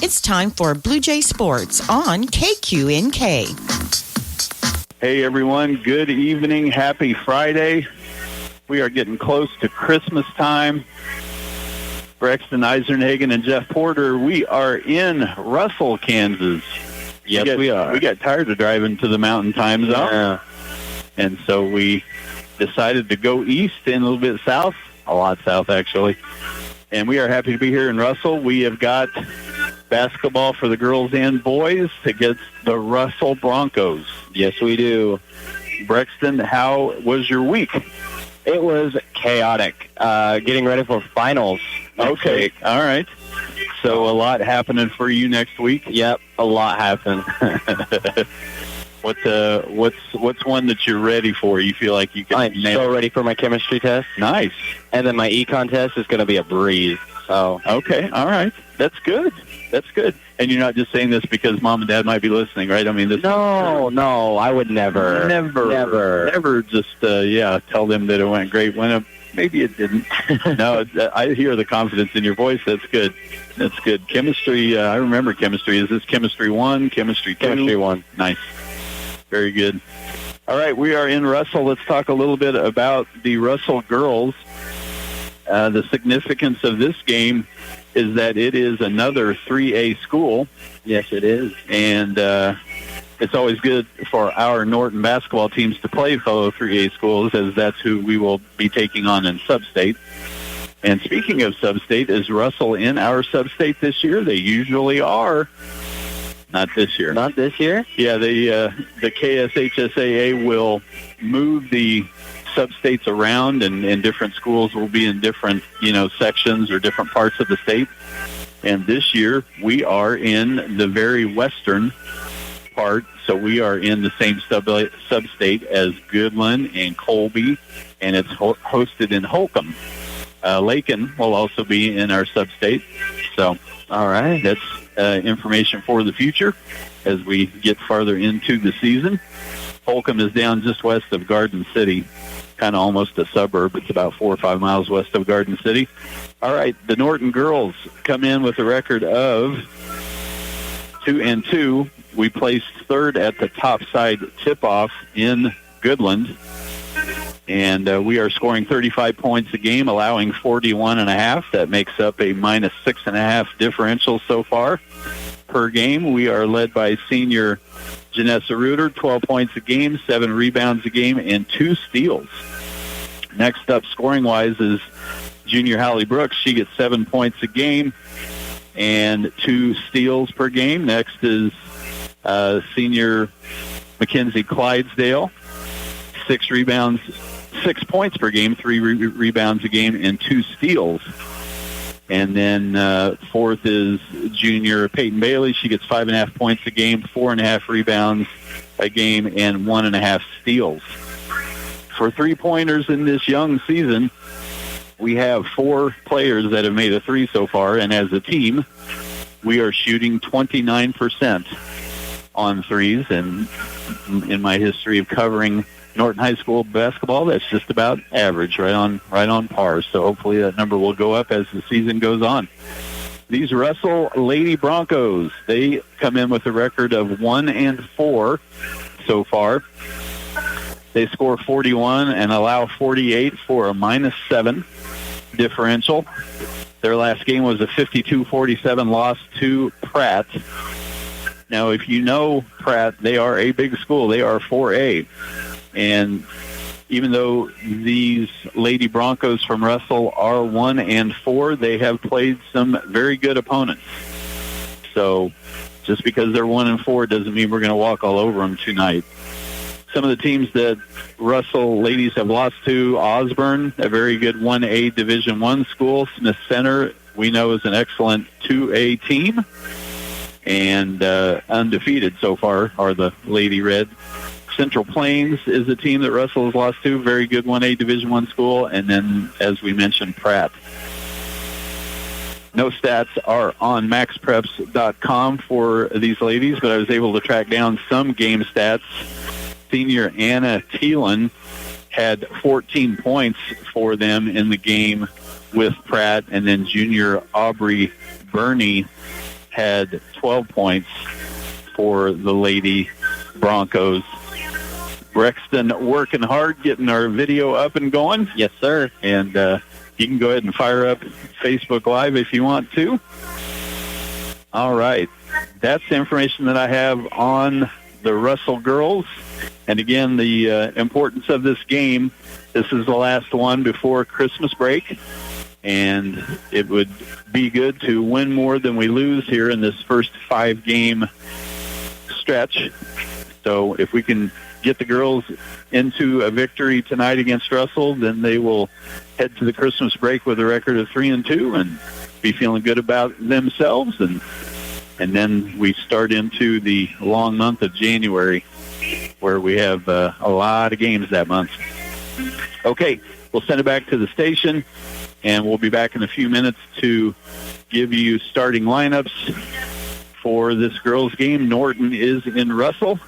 It's time for Bluejay Sports on KQNK. Hey, everyone. Good evening. Happy Friday. We are getting close to Christmas time. Braxton Eisenhagen and Jeff Porter, we are in Russell, Kansas. Yes, we are. We got tired of driving to the Mountain Time Zone. Yeah. And so we decided to go east and a little bit south, a lot south, actually. And we are happy to be here in Russell. We have got basketball for the girls and boys against the Russell Broncos. Yes, we do. Braxton, how was your week? It was chaotic. Getting ready for finals. Okay, all right. So a lot happening for you next week? Yep, a lot happened. What's one that you're ready for? You feel like you can I'm so ready for my chemistry test. Nice. And then my econ test is going to be a breeze. So okay, all right. That's good. That's good. And you're not just saying this because Mom and Dad might be listening, right? I mean, this. No, I would never. Never just, tell them that it went great when maybe it didn't. No, I hear the confidence in your voice. That's good. That's good. Chemistry, I remember chemistry. Is this chemistry 1, chemistry 2? Chemistry 1. Nice. Very good. All right, we are in Russell. Let's talk a little bit about the Russell girls. The significance of this game is that it is another 3A school. Yes, it is. And it's always good for our Norton basketball teams to play fellow 3A schools, as that's who we will be taking on in Sub-State. And speaking of Sub-State, is Russell in our Sub-State this year? They usually are. Not this year. Not this year? Yeah, the KSHSAA will move the sub-states around, and different schools will be in different, sections or different parts of the state. And this year, we are in the very western part, so we are in the same sub-state as Goodland and Colby, and it's hosted in Holcomb. Lakin will also be in our sub-state. So, all right, that's information for the future as we get farther into the season. Holcomb is down just west of Garden City, kind of almost a suburb. It's about 4 or 5 miles west of Garden City. All right, the Norton girls come in with a record of 2-2. We placed third at the topside tip-off in Goodland. And we are scoring 35 points a game, allowing 41.5. That makes up a minus 6.5 differential so far per game. We are led by senior Janessa Reuter, 12 points a game, 7 rebounds a game, and 2 steals. Next up, scoring-wise, is junior Hallie Brooks. She gets 7 points a game and 2 steals per game. Next is senior Mackenzie Clydesdale, 6 points per game, 3 rebounds a game, and 2 steals. And then fourth is junior Peyton Bailey. She gets 5.5 points a game, 4.5 rebounds a game, and 1.5 steals. For three-pointers in this young season, we have 4 players that have made a 3 so far, and as a team, we are shooting 29% on threes. And in my history of covering Norton High School basketball, that's just about average, right on par. So hopefully that number will go up as the season goes on. These Russell Lady Broncos, they come in with a record of 1-4 so far. They score 41 and allow 48 for a minus 7 differential. Their last game was a 52-47 loss to Pratt. Now, if you know Pratt, they are a big school. They are 4A. And even though these Lady Broncos from Russell are 1-4, they have played some very good opponents. So just because they're 1-4 doesn't mean we're going to walk all over them tonight. Some of the teams that Russell ladies have lost to: Osborne, a very good 1A Division I school. Smith Center, we know, is an excellent 2A team. And undefeated so far are the Lady Red. Central Plains is a team that Russell has lost to, very good 1A Division I school. And then, as we mentioned, Pratt. No stats are on maxpreps.com for these ladies, but I was able to track down some game stats. Senior Anna Thielen had 14 points for them in the game with Pratt, and then junior Aubrey Burney had 12 points for the Lady Broncos. Brexton working hard, getting our video up and going. Yes, sir. And you can go ahead and fire up Facebook Live if you want to. All right. That's the information that I have on the Russell girls. And again, the importance of this game. This is the last one before Christmas break. And it would be good to win more than we lose here in this first 5-game stretch. So if we can get the girls into a victory tonight against Russell, then they will head to the Christmas break with a record of 3-2 and be feeling good about themselves. And then we start into the long month of January, where we have a lot of games that month. Okay, we'll send it back to the station, and we'll be back in a few minutes to give you starting lineups for this girls' game. Norton is in Russell,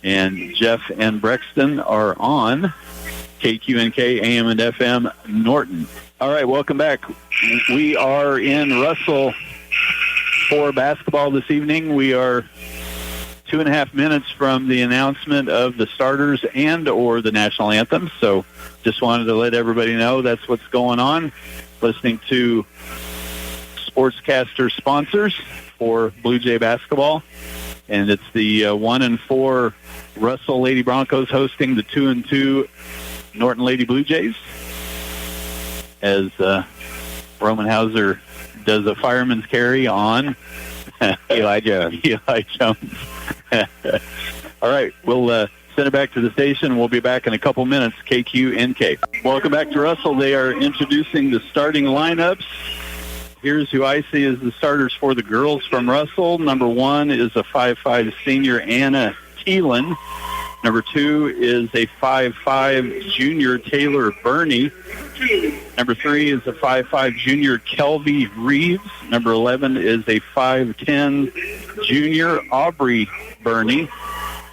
and Jeff and Brexton are on KQNK AM and FM Norton. All right, welcome back. We are in Russell for basketball this evening. We are 2.5 minutes from the announcement of the starters and or the national anthem. So just wanted to let everybody know that's what's going on. Listening to sportscaster sponsors for Bluejay basketball. And it's the 1-4 Russell Lady Broncos hosting the 2-2 Norton Lady Bluejays, as Roman Hauser does a fireman's carry on Eli Jones. Eli Jones. All right, we'll send it back to the station. We'll be back in a couple minutes. KQNK. Welcome back to Russell. They are introducing the starting lineups. Here's who I see as the starters for the girls from Russell. Number 1 is a 5'5" senior, Anna Thielen. Number 2 is a 5'5" junior, Taylor Burney. Number 3 is a 5'5" junior, Kelby Reeves. Number 11 is a 5'10" junior, Aubrey Burney.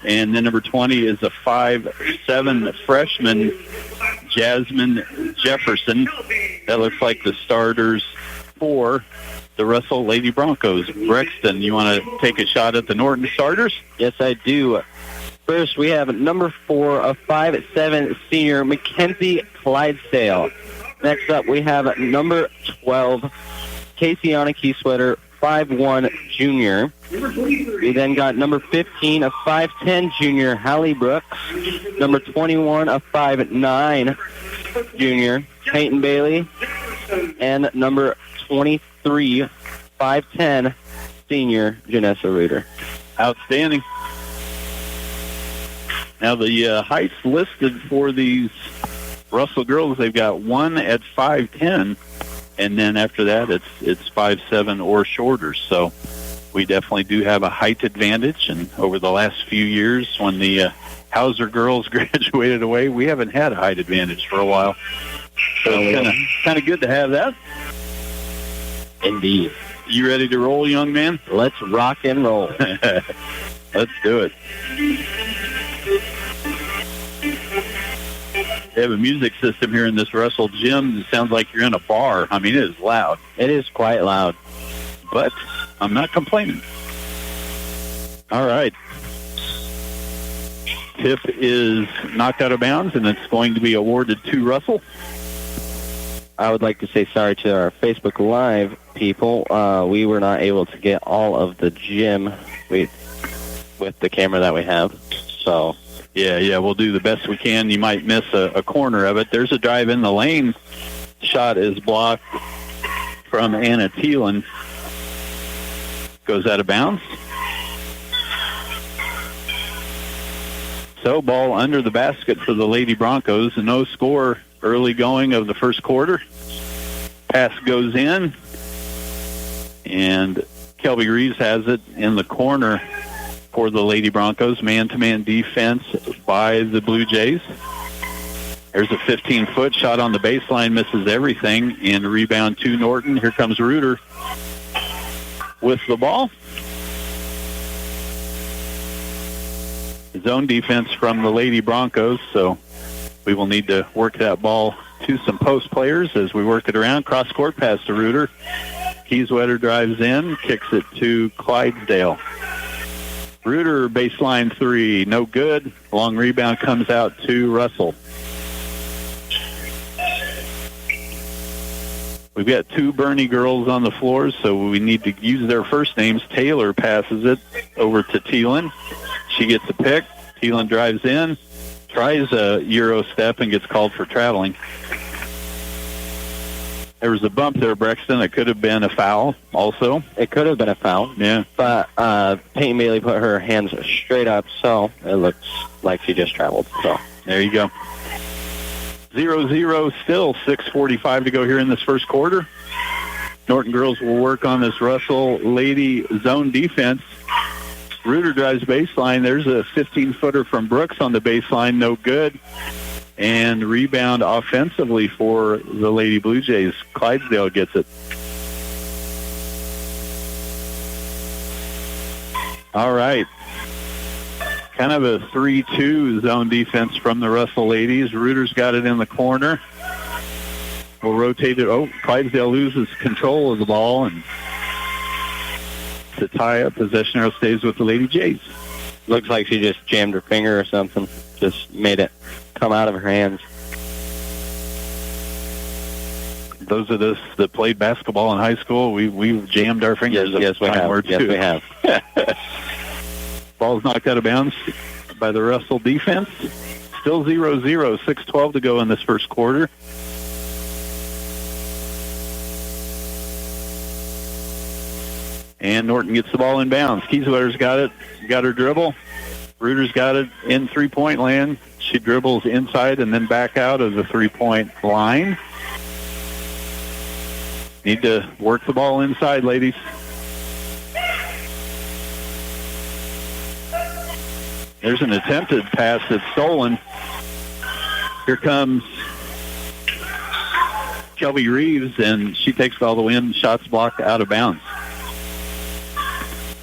And then number 20 is a 5'7" freshman, Jasmine Jefferson. That looks like the starters for the Russell Lady Broncos. Brexton, you want to take a shot at the Norton starters? Yes, I do. First, we have number 4, a 5'7" senior, Mackenzie Clydesdale. Next up, we have number 12, Caseyana Keysweater, 5'1" junior. We then got number 15, a 5'10" junior, Hallie Brooks. Number 21, a 5'9" junior, Peyton Bailey. And number 23, 5'10" senior, Janessa Reuter. Outstanding. Now the heights listed for these Russell girls, they've got one at 5'10", and then after that it's 5'7" or shorter. So we definitely do have a height advantage. And over the last few years, when the Hauser girls graduated away, we haven't had a height advantage for a while. So it's kind of good to have that. Indeed. You ready to roll, young man? Let's rock and roll. Let's do it. They have a music system here in this Russell gym. It sounds like you're in a bar. I mean, it is loud. It is quite loud. But I'm not complaining. All right. Tip is knocked out of bounds, and it's going to be awarded to Russell. I would like to say sorry to our Facebook Live people. We were not able to get all of the gym with the camera that we have. So Yeah, we'll do the best we can. You might miss a corner of it. There's a drive in the lane. Shot is blocked from Anna Thielen. Goes out of bounds. So ball under the basket for the Lady Broncos. No score early going of the first quarter. Pass goes in. And Kelby Reeves has it in the corner for the Lady Broncos. Man-to-man defense by the Blue Jays. There's a 15-foot shot on the baseline, misses everything, and rebound to Norton. Here comes Reuter with the ball. Zone defense from the Lady Broncos, so we will need to work that ball to some post players as we work it around. Cross-court pass to Reuter. Kieswetter drives in, kicks it to Clydesdale. Reuter baseline 3, no good. Long rebound comes out to Russell. We've got 2 Bernie girls on the floor, so we need to use their first names. Taylor passes it over to Thielen. She gets a pick. Thielen drives in, tries a Euro step, and gets called for traveling. There was a bump there, Brexton. It could have been a foul also. It could have been a foul. Yeah. But Peyton Bailey put her hands straight up, so it looks like she just traveled. So there you go. 0-0 still, 6:45 to go here in this first quarter. Norton girls will work on this Russell Lady zone defense. Reuter drives baseline. There's a 15-footer from Brooks on the baseline, no good. And rebound offensively for the Lady Blue Jays. Clydesdale gets it. All right. Kind of a 3-2 zone defense from the Russell ladies. Reuter's got it in the corner. We'll rotate it. Oh, Clydesdale loses control of the ball, and to tie up, possession arrow stays with the Lady Jays. Looks like she just jammed her finger or something. Just made it come out of her hands. Those of us that played basketball in high school, we've jammed our fingers. Yes, we have. Yes, we have. Ball's knocked out of bounds by the Russell defense. Still 0-0, 6:12 to go in this first quarter. And Norton gets the ball in bounds. Kieswetter's got it, got her dribble. Reuter's got it in three-point land. She dribbles inside and then back out of the three-point line. Need to work the ball inside, ladies. There's an attempted pass that's stolen. Here comes Shelby Reeves, and she takes it all the way in. Shots blocked out of bounds.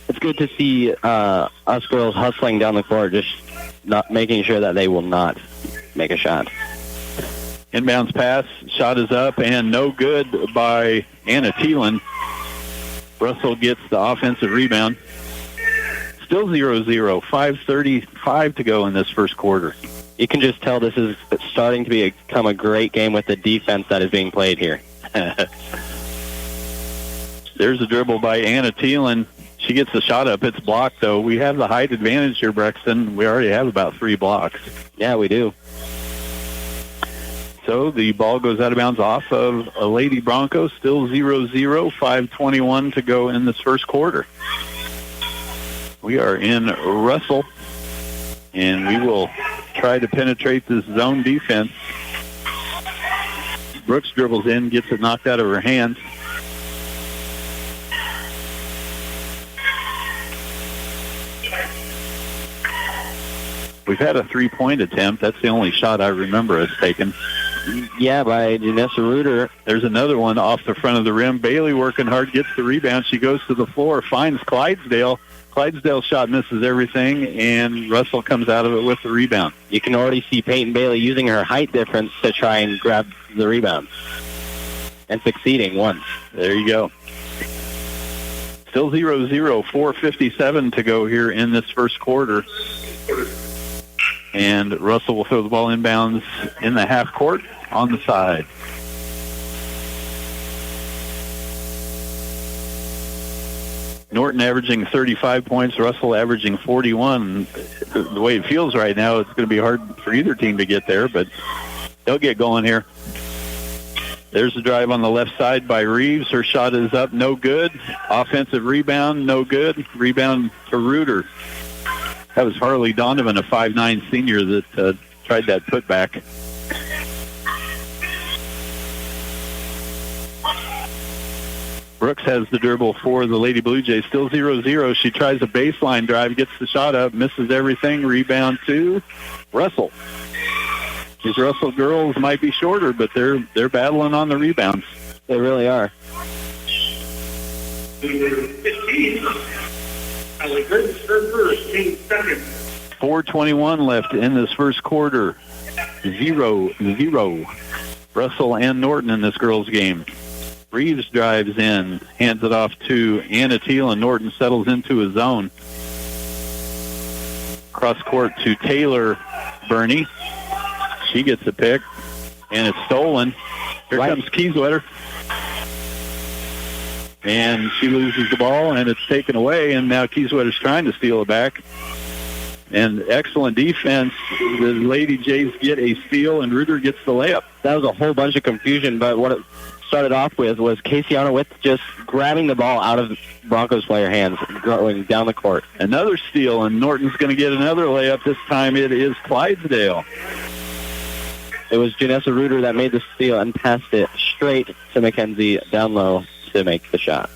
It's good to see us girls hustling down the court, just not making sure that they will not make a shot. Inbounds pass, shot is up, and no good by Anna Thielen. Russell gets the offensive rebound. Still 0-0, 5:35 to go in this first quarter. You can just tell this is starting to become a great game with the defense that is being played here. There's a dribble by Anna Thielen. She gets the shot up. It's blocked, though. We have the height advantage here, Brexton. We already have about 3 blocks. Yeah, we do. So the ball goes out of bounds off of a Lady Bronco. Still 0-0, 5:21 to go in this first quarter. We are in Russell, and we will try to penetrate this zone defense. Brooks dribbles in, gets it knocked out of her hands. We've had a 3-point attempt. That's the only shot I remember us taking. Yeah, by Janessa Reuter. There's another one off the front of the rim. Bailey working hard, gets the rebound. She goes to the floor, finds Clydesdale. Clydesdale's shot misses everything, and Russell comes out of it with the rebound. You can already see Peyton Bailey using her height difference to try and grab the rebound. And succeeding once. There you go. Still 0-0, 4:57 to go here in this first quarter. And Russell will throw the ball inbounds in the half court on the side. Norton averaging 35 points, Russell averaging 41. The way it feels right now, it's going to be hard for either team to get there, but they'll get going here. There's the drive on the left side by Reeves. Her shot is up, no good. Offensive rebound, no good. Rebound to Reuter. That was Harley Donovan, a 5'9" senior that tried that putback. Brooks has the dribble for the Lady Blue Jays. Still 0-0. She tries a baseline drive, gets the shot up, misses everything. Rebound to Russell. These Russell girls might be shorter, but they're battling on the rebounds. They really are. 4:21 left in this first quarter. 0-0. Russell and Norton in this girls' game. Reeves drives in, hands it off to Anna Teal, and Norton settles into his zone. Cross court to Taylor Burney. She gets a pick, and it's stolen. Here comes Kieswetter. And she loses the ball, and it's taken away, and now Kieswetter's trying to steal it back. And excellent defense. The Lady Jays get a steal, and Reuter gets the layup. That was a whole bunch of confusion, but what it started off with was Caseyana with just grabbing the ball out of Broncos player hands, going down the court. Another steal, and Norton's going to get another layup. This time it is Clydesdale. It was Janessa Reuter that made the steal and passed it straight to Mackenzie down low to make the shot.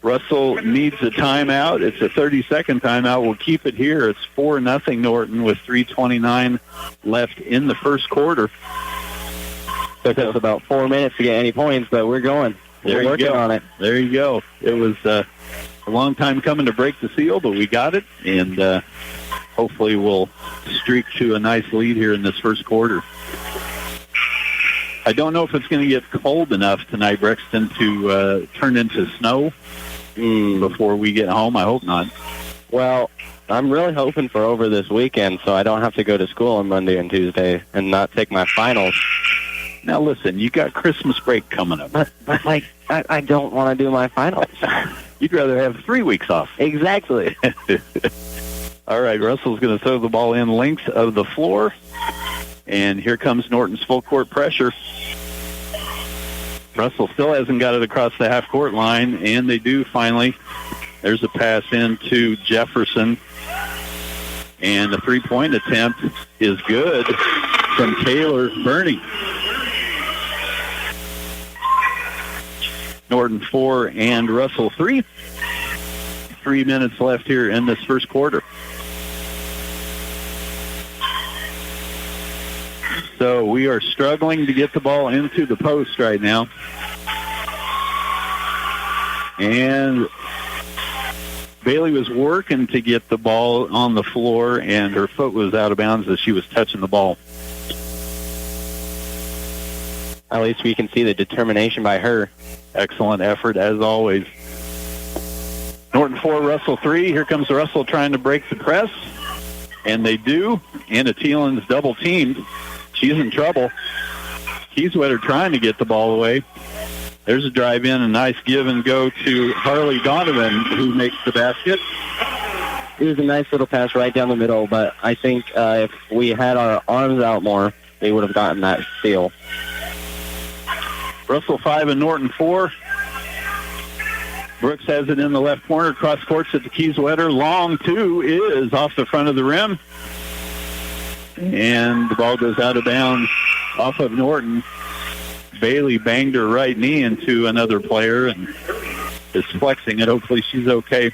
Russell needs a timeout. It's a 30-second timeout. We'll keep it here. It's 4-0 Norton with 3:29 left in the first quarter. Took us about 4 minutes to get any points, but we're going. We're working on it. There you go. It was a long time coming to break the seal, but we got it, and hopefully we'll streak to a nice lead here in this first quarter. I don't know if it's going to get cold enough tonight, Brixton, to turn into snow before we get home. I hope not. Well, I'm really hoping for over this weekend so I don't have to go to school on Monday and Tuesday and not take my finals. Now, listen, you got Christmas break coming up. But I don't want to do my finals. You'd rather have 3 weeks off. Exactly. All right, Russell's going to throw the ball in length of the floor. And here comes Norton's full court pressure. Russell still hasn't got it across the half-court line, and they do finally. There's a pass in to Jefferson. And the three-point attempt is good from Taylor Burney. Norton 4 and Russell 3. 3 minutes left here in this first quarter. So we are struggling to get the ball into the post right now. And Bailey was working to get the ball on the floor, and her foot was out of bounds as she was touching the ball. At least we can see the determination by her. Excellent effort, as always. Norton 4, Russell 3. Here comes Russell trying to break the press. And they do. Anna Thielen's double-teamed. She's in trouble. Kieswetter trying to get the ball away. There's a drive in, a nice give and go to Harley Donovan, who makes the basket. It was a nice little pass right down the middle, but I think if we had our arms out more, they would have gotten that steal. Russell 5 and Norton 4. Brooks has it in the left corner. Cross courts at the Kieswetter. Long 2 is off the front of the rim. And the ball goes out of bounds off of Norton. Bailey banged her right knee into another player and is flexing it. Hopefully she's okay.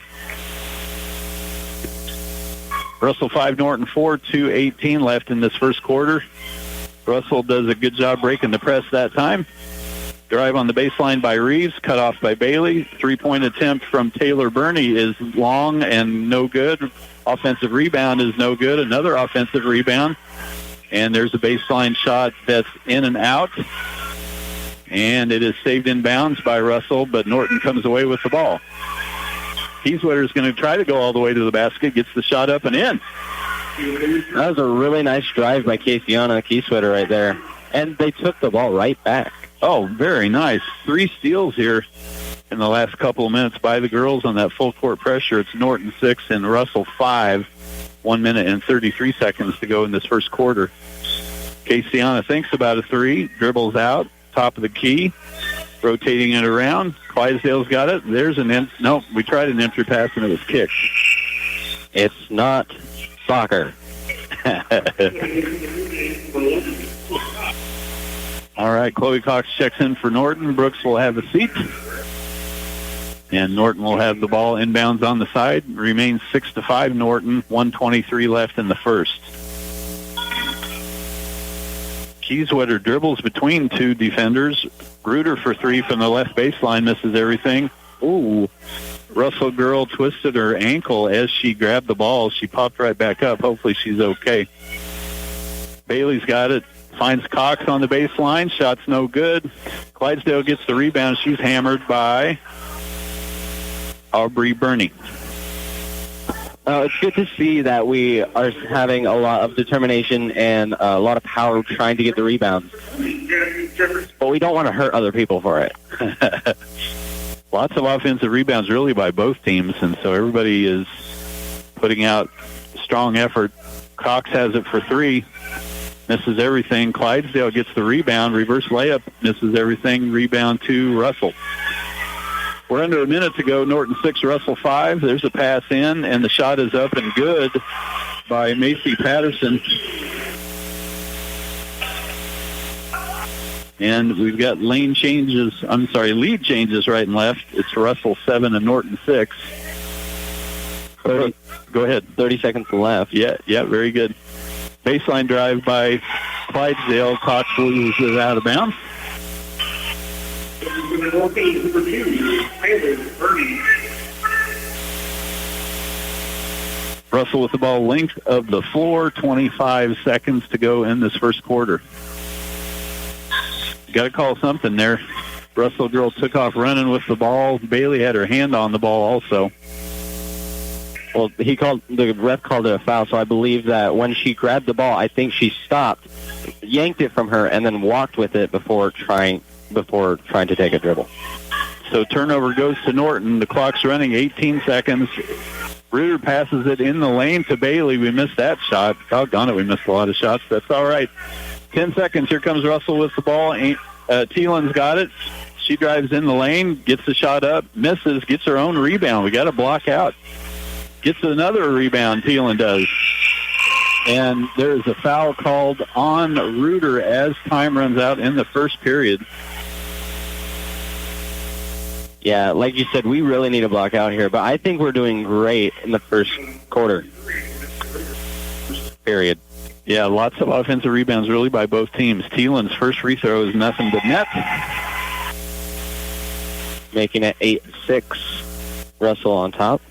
Russell 5, Norton 4, 2:18 left in this first quarter. Russell does a good job breaking the press that time. Drive on the baseline by Reeves, cut off by Bailey. Three-point attempt from Taylor Burney is long and no good. Offensive rebound is no good. Another offensive rebound. And there's a baseline shot that's in and out. And it is saved in bounds by Russell, but Norton comes away with the ball. Kieswetter is going to try to go all the way to the basket, gets the shot up and in. That was a really nice drive by Caseyana Kieswetter right there. And they took the ball right back. Oh, very nice. 3 steals here in the last couple of minutes by the girls on that full court pressure. It's Norton 6 and Russell 5. 1 minute and 33 seconds to go in this first quarter. Caseyana thinks about a 3, dribbles out, top of the key, rotating it around. Clydesdale's got it. There's no, we tried an entry pass and it was kicked. It's not soccer. All right, Chloe Cox checks in for Norton. Brooks will have a seat. And Norton will have the ball inbounds on the side. Remains 6-5 Norton, 1:23 left in the first. Kieswetter dribbles between 2 defenders. Reuter for 3 from the left baseline, misses everything. Ooh, Russell girl twisted her ankle as she grabbed the ball. She popped right back up. Hopefully she's okay. Bailey's got it. finds Cox on the baseline. Shot's no good. Clydesdale gets the rebound. She's hammered by Aubrey Burney. It's good to see that we are having a lot of determination and a lot of power trying to get the rebounds. But we don't want to hurt other people for it. Lots of offensive rebounds really by both teams, and so everybody is putting out strong effort. Cox has it for three. Misses everything. Clydesdale gets the rebound. Reverse layup. Misses everything. Rebound to Russell. We're under a minute to go. Norton 6, Russell 5. There's a pass in, and the shot is up and good by Macy Patterson. And we've got lead changes right and left. It's Russell 7 and Norton 6. 30, go ahead. 30 seconds left. Yeah, very good. Baseline drive by Clydesdale. Cox loses out of bounds. Russell with the ball length of the floor. 25 seconds to go in this first quarter. Got to call something there. Russell girl took off running with the ball. Bailey had her hand on the ball also. Well, the ref called it a foul, so I believe that when she grabbed the ball, I think she stopped, yanked it from her, and then walked with it before trying to take a dribble. So turnover goes to Norton. The clock's running, 18 seconds. Reuter passes it in the lane to Bailey. We missed that shot. Doggone it, we missed a lot of shots. That's all right. 10 seconds. Here comes Russell with the ball. Thielen's got it. She drives in the lane, gets the shot up, misses, gets her own rebound. We got to block out. Gets another rebound, Thielen does. And there's a foul called on Reuter as time runs out in the first period. Yeah, like you said, we really need to block out here, but I think we're doing great in the first quarter. Period. Yeah, lots of offensive rebounds really by both teams. Thielen's first free throw is nothing but net. Making it 8-6. Russell on top.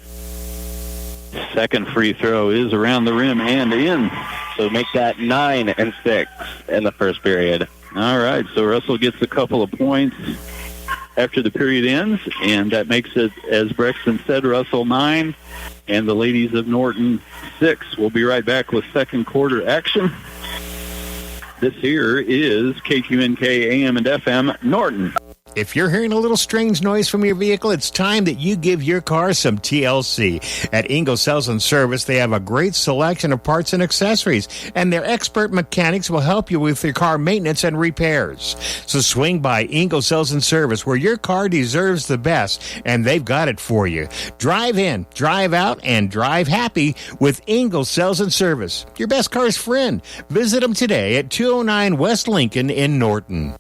Second free throw is around the rim and in. So make that 9-6 in the first period. All right, so Russell gets a couple of points after the period ends, and that makes it, as Brexton said, Russell 9 and the ladies of Norton 6. We'll be right back with second quarter action. This here is KQNK AM and FM Norton. If you're hearing a little strange noise from your vehicle, it's time that you give your car some TLC. At Ingalls Sales and Service, they have a great selection of parts and accessories, and their expert mechanics will help you with your car maintenance and repairs. So swing by Ingalls Sales and Service, where your car deserves the best, and they've got it for you. Drive in, drive out, and drive happy with Ingalls Sales and Service, your best car's friend. Visit them today at 209 West Lincoln in Norton.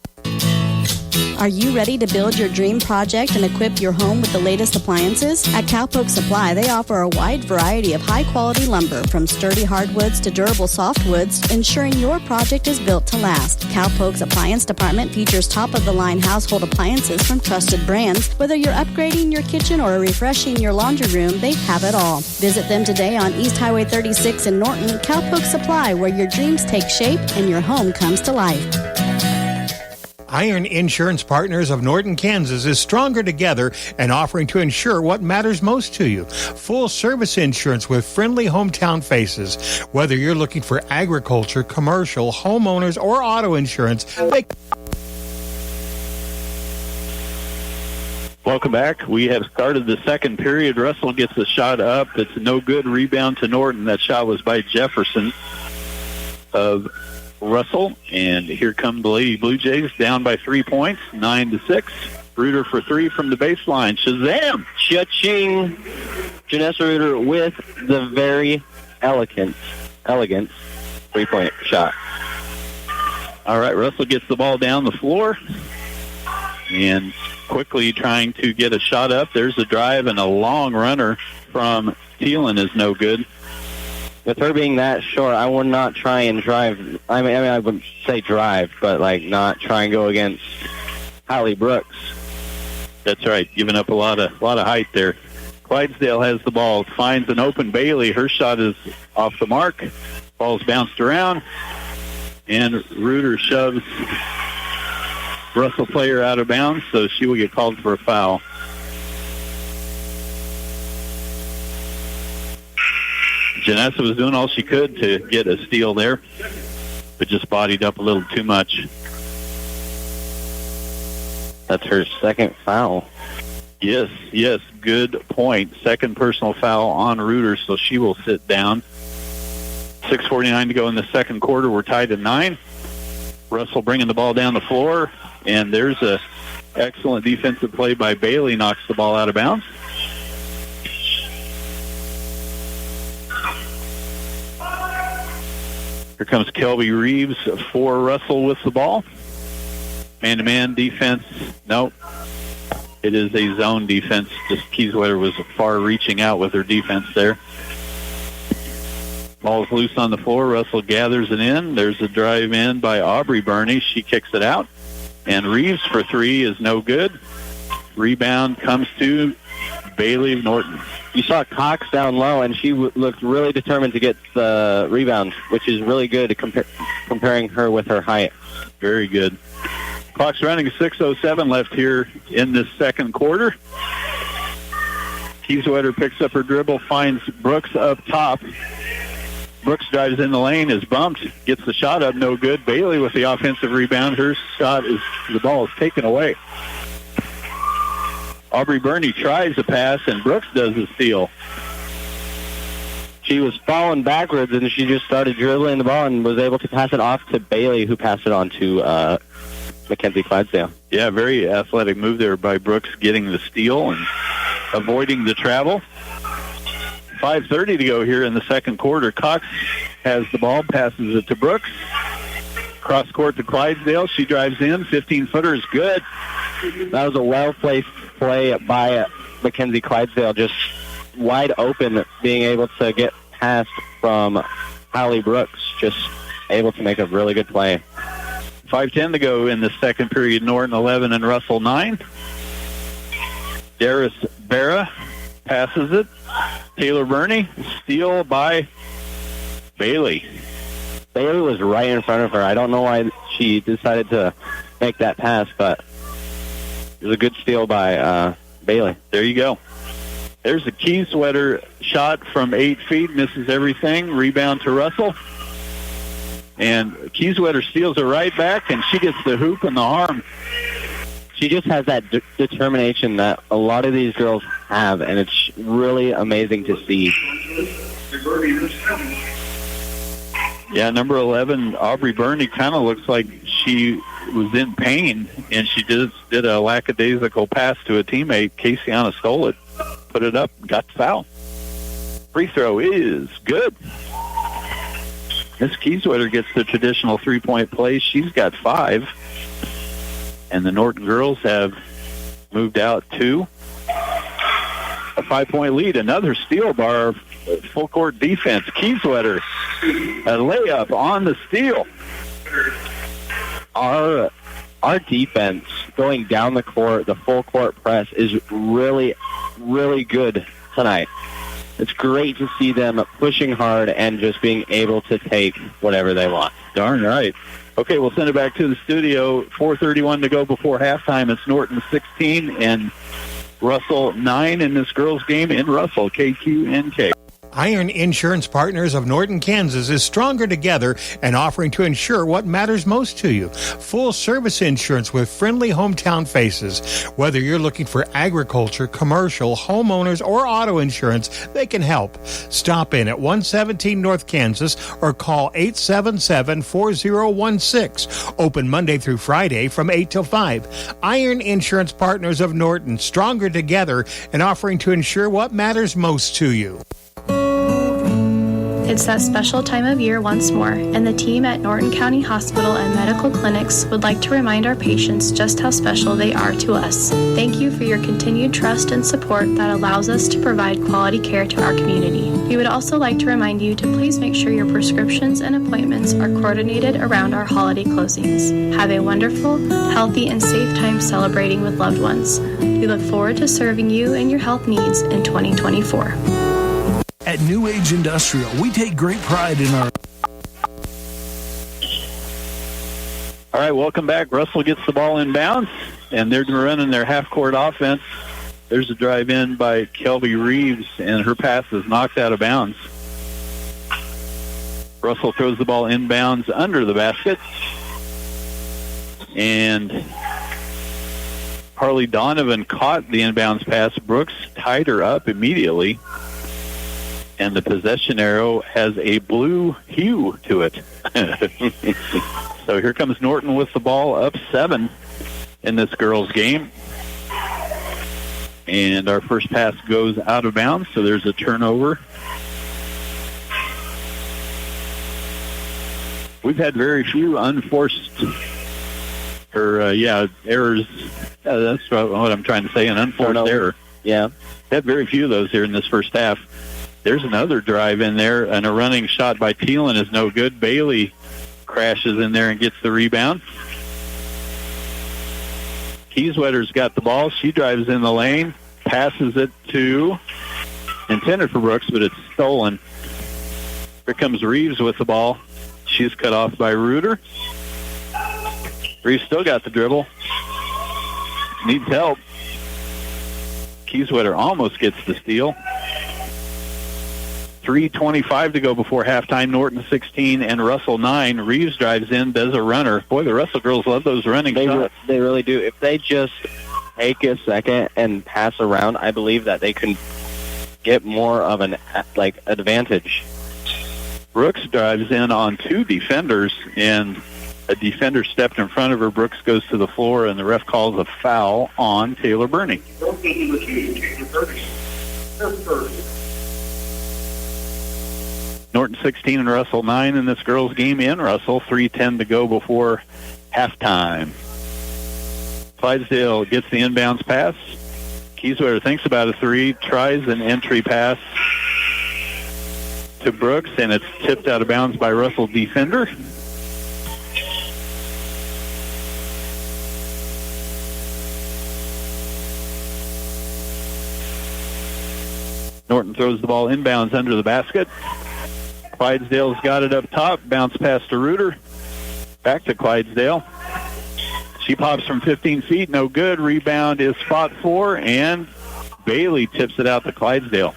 Are you ready to build your dream project and equip your home with the latest appliances? At Cowpoke Supply, they offer a wide variety of high-quality lumber, from sturdy hardwoods to durable softwoods, ensuring your project is built to last. Cowpoke's appliance department features top-of-the-line household appliances from trusted brands. Whether you're upgrading your kitchen or refreshing your laundry room, they have it all. Visit them today on East Highway 36 in Norton. Cowpoke Supply, where your dreams take shape and your home comes to life. Iron Insurance Partners of Norton, Kansas is stronger together and offering to insure what matters most to you. Full service insurance with friendly hometown faces. Whether you're looking for agriculture, commercial, homeowners, or auto insurance, Welcome back. We have started the second period. Russell gets the shot up. It's no good. Rebound to Norton. That shot was by Jefferson of Russell, and here come the Lady Blue Jays down by 3 points, 9-6. Reuter for three from the baseline. Shazam! Cha-ching! Janessa Reuter with the very elegant three-point shot. All right, Russell gets the ball down the floor and quickly trying to get a shot up. There's a drive, and a long runner from Thielen is no good. With her being that short, I would not try and drive. I mean, I wouldn't say drive, but not try and go against Holly Brooks. That's right, giving up a lot of height there. Clydesdale has the ball, finds an open Bailey. Her shot is off the mark. Ball's bounced around, And Reuter shoves Russell player out of bounds, so she will get called for a foul. Janessa was doing all she could to get a steal there, but just bodied up a little too much. That's her second foul. Yes, good point. Second personal foul on Reuter, so she will sit down. 6:49 to go in the second quarter. We're tied at 9. Russell bringing the ball down the floor, and there's a excellent defensive play by Bailey, knocks the ball out of bounds. Here comes Kelby Reeves for Russell with the ball. Man-to-man defense. Nope. It is a zone defense. Just Kieswetter was far reaching out with her defense there. Ball's loose on the floor. Russell gathers it in. There's a drive in by Aubrey Burney. She kicks it out. And Reeves for 3 is no good. Rebound comes to Bailey Norton. You saw Cox down low, and she looked really determined to get the rebound, which is really good comparing her with her height. Very good. Clock's running, 6:07 left here in this second quarter. Kieswetter picks up her dribble, finds Brooks up top. Brooks drives in the lane, is bumped, gets the shot up, no good. Bailey with the offensive rebound. Her shot is, the ball is taken away. Aubrey Burney tries a pass, and Brooks does the steal. She was falling backwards, and she just started dribbling the ball and was able to pass it off to Bailey, who passed it on to Mackenzie Clydesdale. Yeah, very athletic move there by Brooks, getting the steal and avoiding the travel. 5:30 to go here in the second quarter. Cox has the ball, passes it to Brooks. Cross court to Clydesdale. She drives in. 15-footer is good. That was a well-placed play by Mackenzie Clydesdale, just wide open, being able to get past from Hallie Brooks, just able to make a really good play. 5:10 to go in the second period. Norton 11 and Russell 9. Darius Barra passes it. Taylor Burney, steal by Bailey. Bailey was right in front of her. I don't know why she decided to make that pass, but it was a good steal by Bailey. There you go. There's a Kieswetter shot from 8 feet, misses everything. Rebound to Russell. And Kieswetter steals her right back, and she gets the hoop and the arm. She just has that determination that a lot of these girls have, and it's really amazing to see. Yeah, number 11, Aubrey Burney, kind of looks like she was in pain, and she did a lackadaisical pass to a teammate. Casiana stole it, put it up, got the foul. Free throw is good. Miss Kieswetter gets the traditional three-point play. She's got 5. And the Norton girls have moved out to a 5-point lead. Another steal by our full-court defense. Kieswetter, a layup on the steal. Our defense going down the court, the full-court press, is really, really good tonight. It's great to see them pushing hard and just being able to take whatever they want. Darn right. Okay, we'll send it back to the studio. 4:31 to go before halftime. It's Norton 16 and Russell 9 in this girls' game in Russell, KQNK. Iron Insurance Partners of Norton, Kansas is stronger together and offering to insure what matters most to you. Full service insurance with friendly hometown faces. Whether you're looking for agriculture, commercial, homeowners, or auto insurance, they can help. Stop in at 117 North Kansas or call 877-4016. Open Monday through Friday from 8 till 5. Iron Insurance Partners of Norton, stronger together and offering to insure what matters most to you. It's that special time of year once more, and the team at Norton County Hospital and Medical Clinics would like to remind our patients just how special they are to us. Thank you for your continued trust and support that allows us to provide quality care to our community. We would also like to remind you to please make sure your prescriptions and appointments are coordinated around our holiday closings. Have a wonderful, healthy, and safe time celebrating with loved ones. We look forward to serving you and your health needs in 2024. At New Age Industrial, we take great pride in our All right, welcome back. Russell gets the ball in bounds, and they're running their half-court offense. There's a drive in by Kelby Reeves, and her pass is knocked out of bounds. Russell throws the ball inbounds under the basket. And Harley Donovan caught the inbounds pass. Brooks tied her up immediately. And the possession arrow has a blue hue to it. So here comes Norton with the ball, up 7 in this girls' game. And our first pass goes out of bounds, so there's a turnover. We've had very few unforced errors. That's what I'm trying to say, an unforced error. Yeah. Had very few of those here in this first half. There's another drive in there, and a running shot by Thielen is no good. Bailey crashes in there and gets the rebound. Kieswetter's got the ball. She drives in the lane, passes it to, intended for Brooks, but it's stolen. Here comes Reeves with the ball. She's cut off by Reuter. Reeves still got the dribble. Needs help. Kieswetter almost gets the steal. 3:25 to go before halftime. Norton 16 and Russell 9. Reeves drives in, does a runner. Boy, the Russell girls love those running shots. They really do. If they just take a second and pass around, I believe that they can get more of an advantage. Brooks drives in on 2 defenders, and a defender stepped in front of her. Brooks goes to the floor, and the ref calls a foul on Taylor Burney. Norton 16 and Russell 9 in this girls' game in Russell. 3:10 to go before halftime. Clydesdale gets the inbounds pass. Kieswetter thinks about a 3, tries an entry pass to Brooks, and it's tipped out of bounds by Russell defender. Norton throws the ball inbounds under the basket. Clydesdale's got it up top. Bounce pass to Reuter. Back to Clydesdale. She pops from 15 feet. No good. Rebound is fought for, and Bailey tips it out to Clydesdale.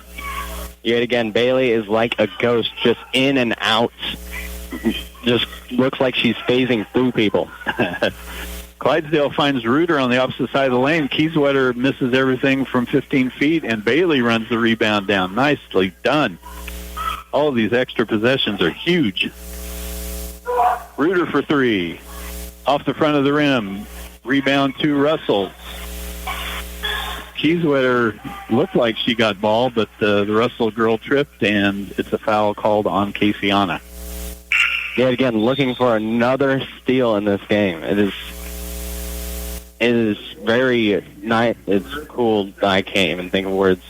Yet again, Bailey is like a ghost, just in and out. Just looks like she's phasing through people. Clydesdale finds Reuter on the opposite side of the lane. Kieswetter misses everything from 15 feet, and Bailey runs the rebound down. Nicely done. All of these extra possessions are huge. Reuter for 3. Off the front of the rim. Rebound to Russell. Kieswetter looked like she got ball, but the Russell girl tripped, and it's a foul called on Casiana. Yet again, looking for another steal in this game. It is very nice. It's cool that I can't even think of words.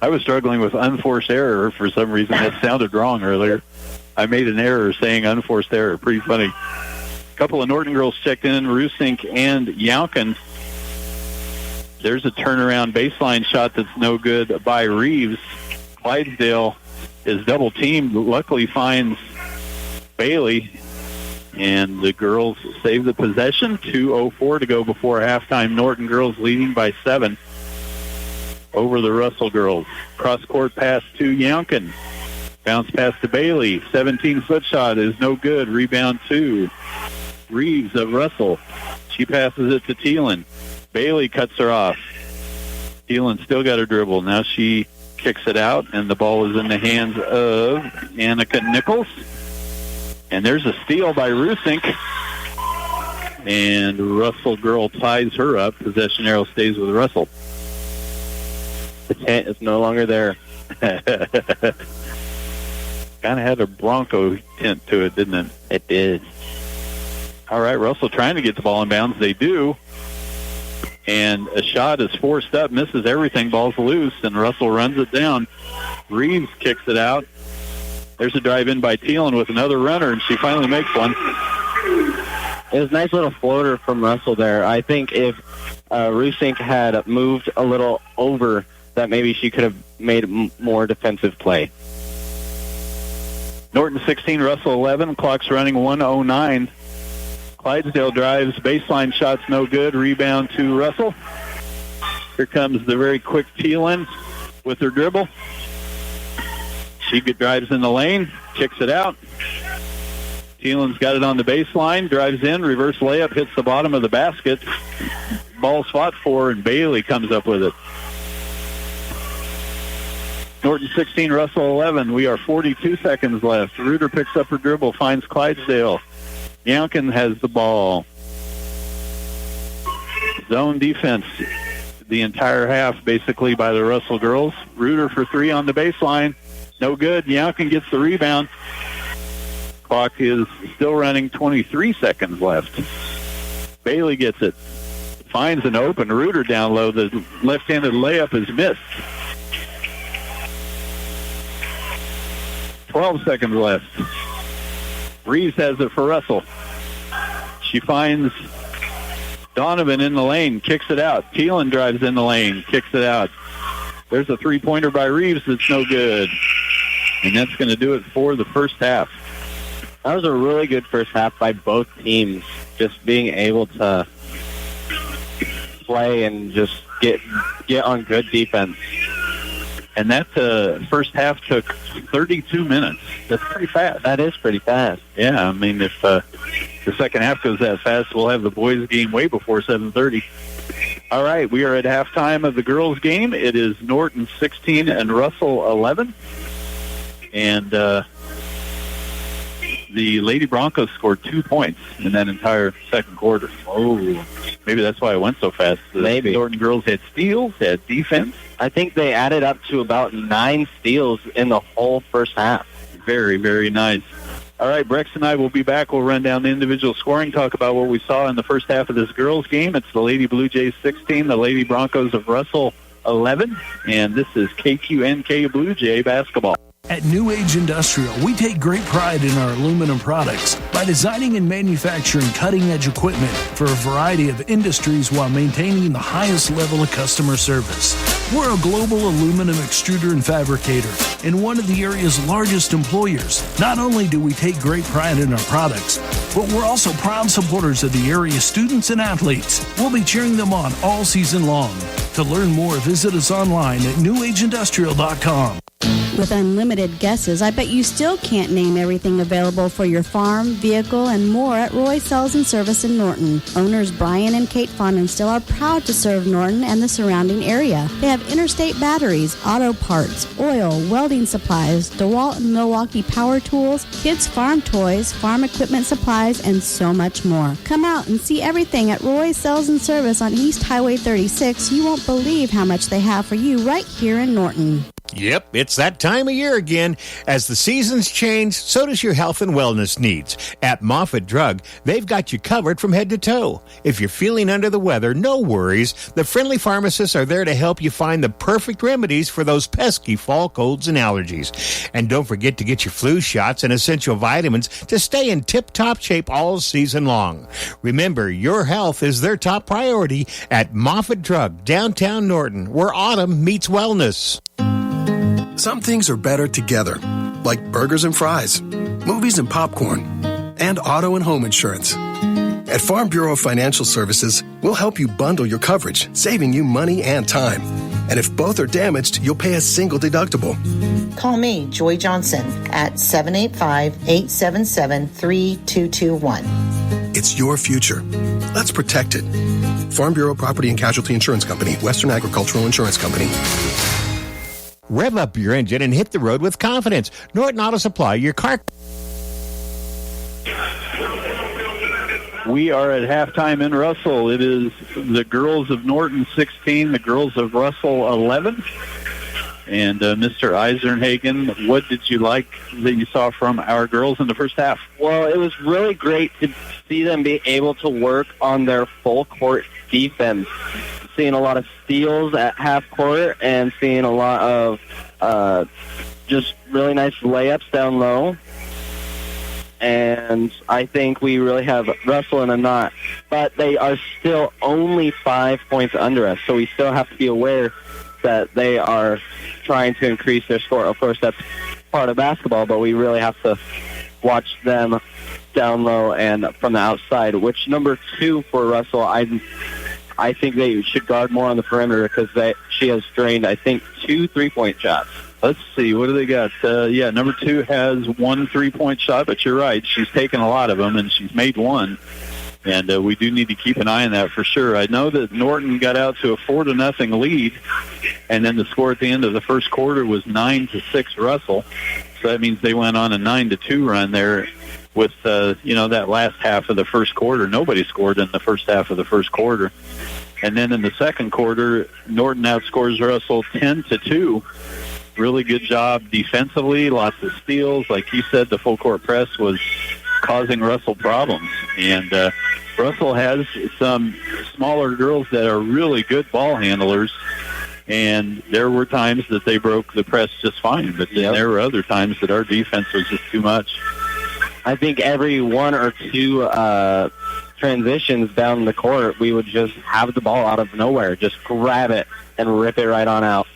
I was struggling with unforced error for some reason. That sounded wrong earlier. I made an error saying unforced error. Pretty funny. A couple of Norton girls checked in, Rusink and Yaukin. There's a turnaround baseline shot that's no good by Reeves. Clydesdale is double teamed, luckily finds Bailey, and the girls save the possession. 2:04 to go before halftime. Norton girls leading by 7 over the Russell girls. Cross-court pass to Yaukin. Bounce pass to Bailey. 17-foot shot is no good. Rebound to Reeves of Russell. She passes it to Thielen. Bailey cuts her off. Thielen still got her dribble. Now she kicks it out, and the ball is in the hands of Annika Nichols. And there's a steal by Rusink. And Russell girl ties her up. Possession arrow stays with Russell. The tent is no longer there. Kind of had a Bronco tint to it, didn't it? It did. All right, Russell trying to get the ball in bounds. They do. And a shot is forced up, misses everything, ball's loose, and Russell runs it down. Reeves kicks it out. There's a drive in by Thielen with another runner, and she finally makes one. It was a nice little floater from Russell there. I think if Rusink had moved a little over, that maybe she could have made more defensive play. Norton 16, Russell 11. Clock's running 1:09 Clydesdale drives, baseline shots no good, rebound to Russell. Here comes the very quick Thielen with her dribble. She drives in the lane, kicks it out. Thielen's got it on the baseline, drives in, reverse layup, hits the bottom of the basket. Ball's fought for, and Bailey comes up with it. Norton 16, Russell 11. We are 42 seconds left. Reuter picks up her dribble, finds Clydesdale. Youngkin has the ball. Zone defense the entire half, basically, by the Russell girls. Reuter for three on the baseline. No good. Youngkin gets the rebound. Clock is still running, 23 seconds left. Bailey gets it. Finds an open Reuter down low. The left-handed layup is missed. 12 seconds left. Reeves has it for Russell. She finds Donovan in the lane, kicks it out. Thielen drives in the lane, kicks it out. There's a three-pointer by Reeves that's no good. And that's going to do it for the first half. That was a really good first half by both teams, just being able to play and just get on good defense. And that first half took 32 minutes. That's pretty fast. That is pretty fast. Yeah, I mean, if the second half goes that fast, we'll have the boys' game way before 7:30. All right, we are at halftime of the girls' game. It is Norton 16 and Russell 11. And the Lady Broncos scored 2 points in that entire second quarter. Oh, maybe that's why it went so fast. Maybe. The Norton girls had steals, had defense. I think they added up to about 9 steals in the whole first half. Very, very nice. All right, Brex and I will be back. We'll run down the individual scoring, talk about what we saw in the first half of this girls' game. It's the Lady Bluejays 16, the Lady Broncos of Russell 11, and this is KQNK Bluejay basketball. At New Age Industrial, we take great pride in our aluminum products by designing and manufacturing cutting-edge equipment for a variety of industries while maintaining the highest level of customer service. We're a global aluminum extruder and fabricator and one of the area's largest employers. Not only do we take great pride in our products, but we're also proud supporters of the area students and athletes. We'll be cheering them on all season long. To learn more, visit us online at newageindustrial.com. With unlimited guesses, I bet you still can't name everything available for your farm, vehicle, and more at Roy Sales and Service in Norton. Owners Brian and Kate Fonenstill are proud to serve Norton and the surrounding area. They have interstate batteries, auto parts, oil, welding supplies, DeWalt and Milwaukee power tools, kids' farm toys, farm equipment supplies, and so much more. Come out and see everything at Roy Sales and Service on East Highway 36. You won't believe how much they have for you right here in Norton. Yep, it's that time of year again. As the seasons change, so does your health and wellness needs. At Moffitt Drug, they've got you covered from head to toe. If you're feeling under the weather, no worries. The friendly pharmacists are there to help you find the perfect remedies for those pesky fall colds and allergies. And don't forget to get your flu shots and essential vitamins to stay in tip-top shape all season long. Remember, your health is their top priority at Moffitt Drug, downtown Norton, where autumn meets wellness. Some things are better together, like burgers and fries, movies and popcorn, and auto and home insurance. At Farm Bureau Financial Services, we'll help you bundle your coverage, saving you money and time. And if both are damaged, you'll pay a single deductible. Call me, Joy Johnson, at 785-877-3221. It's your future. Let's protect it. Farm Bureau Property and Casualty Insurance Company, Western Agricultural Insurance Company. Rev up your engine and hit the road with confidence. Norton Auto Supply, your car. We are at halftime in Russell. It is the girls of Norton 16, the girls of Russell 11. And Mr. Eisenhagen, what did you like that you saw from our girls in the first half? Well, it was really great to see them be able to work on their full court defense. Seeing a lot of steals at half court and seeing a lot of just really nice layups down low. And I think we really have Russell in a knot. But they are still only 5 points under us, so we still have to be aware that they are trying to increase their score. Of course, that's part of basketball, but we really have to watch them down low and from the outside, which number 2 for Russell, I think they should guard more on the perimeter because she has drained, I think, 2 3-point shots. Let's see, what do they got? Number 2 has 1 3-point shot, but you're right. She's taken a lot of them, and she's made 1. And we do need to keep an eye on that for sure. I know that Norton got out to a 4-0 lead, and then the score at the end of the first quarter was 9-6 Russell. So that means they went on a 9-2 run there with, that last half of the first quarter. Nobody scored in the first half of the first quarter. And then in the second quarter, Norton outscores Russell 10-2. Really good job defensively, lots of steals. Like you said, the full court press was causing Russell problems. And Russell has some smaller girls that are really good ball handlers, and there were times that they broke the press just fine, but then there were other times that our defense was just too much. I think every 1 or 2 transitions down the court, we would just have the ball out of nowhere, just grab it and rip it right on out.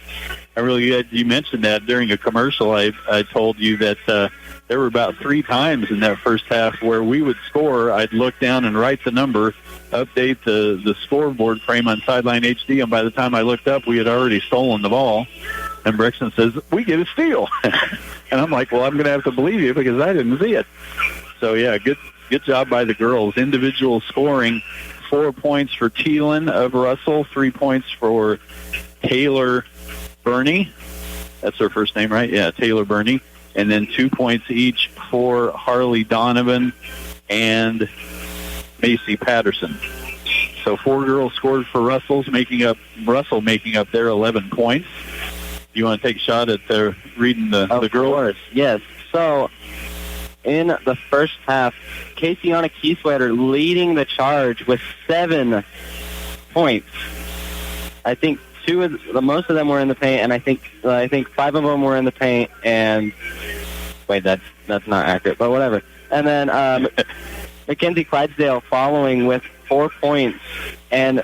I really good. You mentioned that during a commercial. I told you that there were about 3 times in that first half where we would score. I'd look down and write the number, update the scoreboard frame on Sideline HD, and by the time I looked up, we had already stolen the ball. And Brixton says, "We get a steal." And I'm like, well, I'm going to have to believe you because I didn't see it. So, yeah, good job by the girls. Individual scoring, 4 points for Thielen of Russell, 3 points for Taylor Burney. That's her first name, right? Yeah, Taylor Burney. And then 2 points each for Harley Donovan and Macy Patterson. So 4 girls scored for Russell making up their 11 points. You want to take a shot at reading the girls? Of course, yes. So in the first half, Kayciana Keysweater leading the charge with 7 points. I think most of them were in the paint, and I think 5 of them were in the paint. And wait, that's not accurate, but whatever. And then Mackenzie Clydesdale following with 4 points, and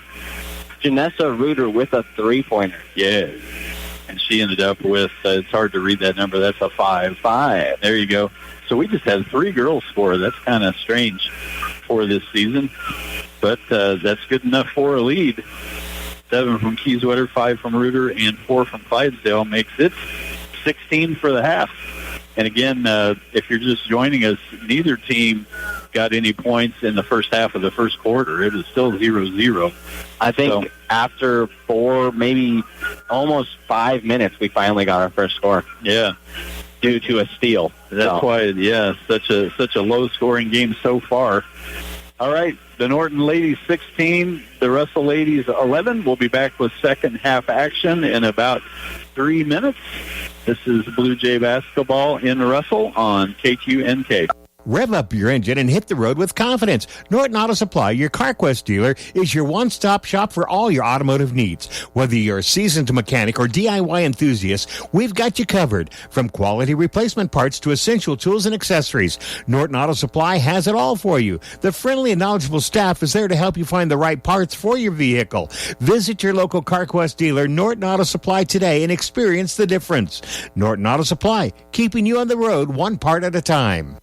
Janessa Reuter with a 3-pointer. Yeah, and she ended up with it's hard to read that number. That's a 5. There you go. So we just had 3 girls score. That's kind of strange for this season, but that's good enough for a lead. 7 from Keysweater, 5 from Reuter, and 4 from Clydesdale makes it 16 for the half. And again, if you're just joining us, neither team got any points in the first half of the first quarter. It was still 0-0. I think after 4, maybe almost 5 minutes, we finally got our first score. Yeah. Due to a steal. That's why, such a low-scoring game so far. All right, the Norton ladies 16, the Russell ladies 11. We'll be back with second half action in about 3 minutes. This is Bluejay basketball in Russell on KQNK. Rev up your engine and hit the road with confidence. Norton Auto Supply, your CarQuest dealer, is your one-stop shop for all your automotive needs. Whether you're a seasoned mechanic or DIY enthusiast, we've got you covered. From quality replacement parts to essential tools and accessories, Norton Auto Supply has it all for you. The friendly and knowledgeable staff is there to help you find the right parts for your vehicle. Visit your local CarQuest dealer, Norton Auto Supply, today and experience the difference. Norton Auto Supply, keeping you on the road one part at a time.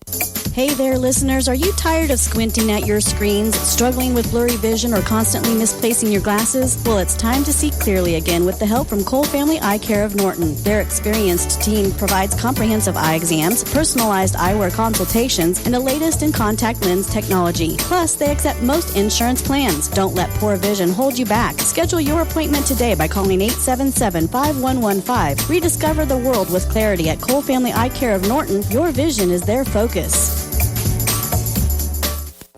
Hey there, listeners. Are you tired of squinting at your screens, struggling with blurry vision, or constantly misplacing your glasses? Well, it's time to see clearly again with the help from Cole Family Eye Care of Norton. Their experienced team provides comprehensive eye exams, personalized eyewear consultations, and the latest in contact lens technology. Plus, they accept most insurance plans. Don't let poor vision hold you back. Schedule your appointment today by calling 877-5115. Rediscover the world with clarity at Cole Family Eye Care of Norton. Your vision is their focus.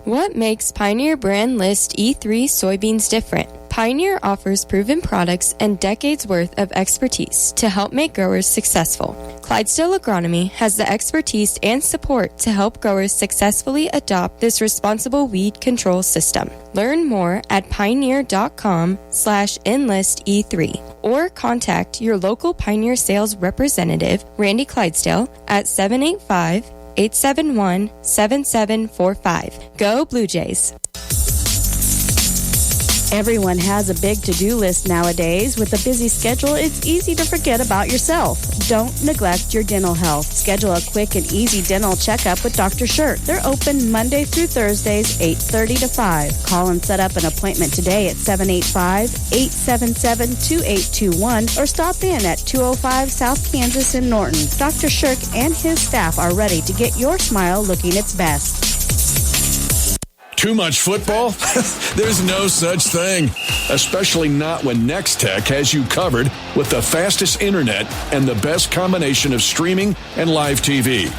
What makes Pioneer Brand List E3 soybeans different? Pioneer offers proven products and decades worth of expertise to help make growers successful. Clydesdale Agronomy has the expertise and support to help growers successfully adopt this responsible weed control system. Learn more at pioneer.com/enlist-E3 or contact your local Pioneer sales representative, Randy Clydesdale, at 785-871-7745. Go Blue Jays. Everyone has a big to-do list nowadays. With a busy schedule, it's easy to forget about yourself. Don't neglect your dental health. Schedule a quick and easy dental checkup with Dr. Shirt. They're open Monday through Thursdays, 8:30 to 5. Call and set up an appointment today at 785-877-2821 or stop in at 205 South Kansas in Norton. Dr. Shirk and his staff are ready to get your smile looking its best. Too much football? There's no such thing, especially not when Nextech has you covered with the fastest internet and the best combination of streaming and live TV.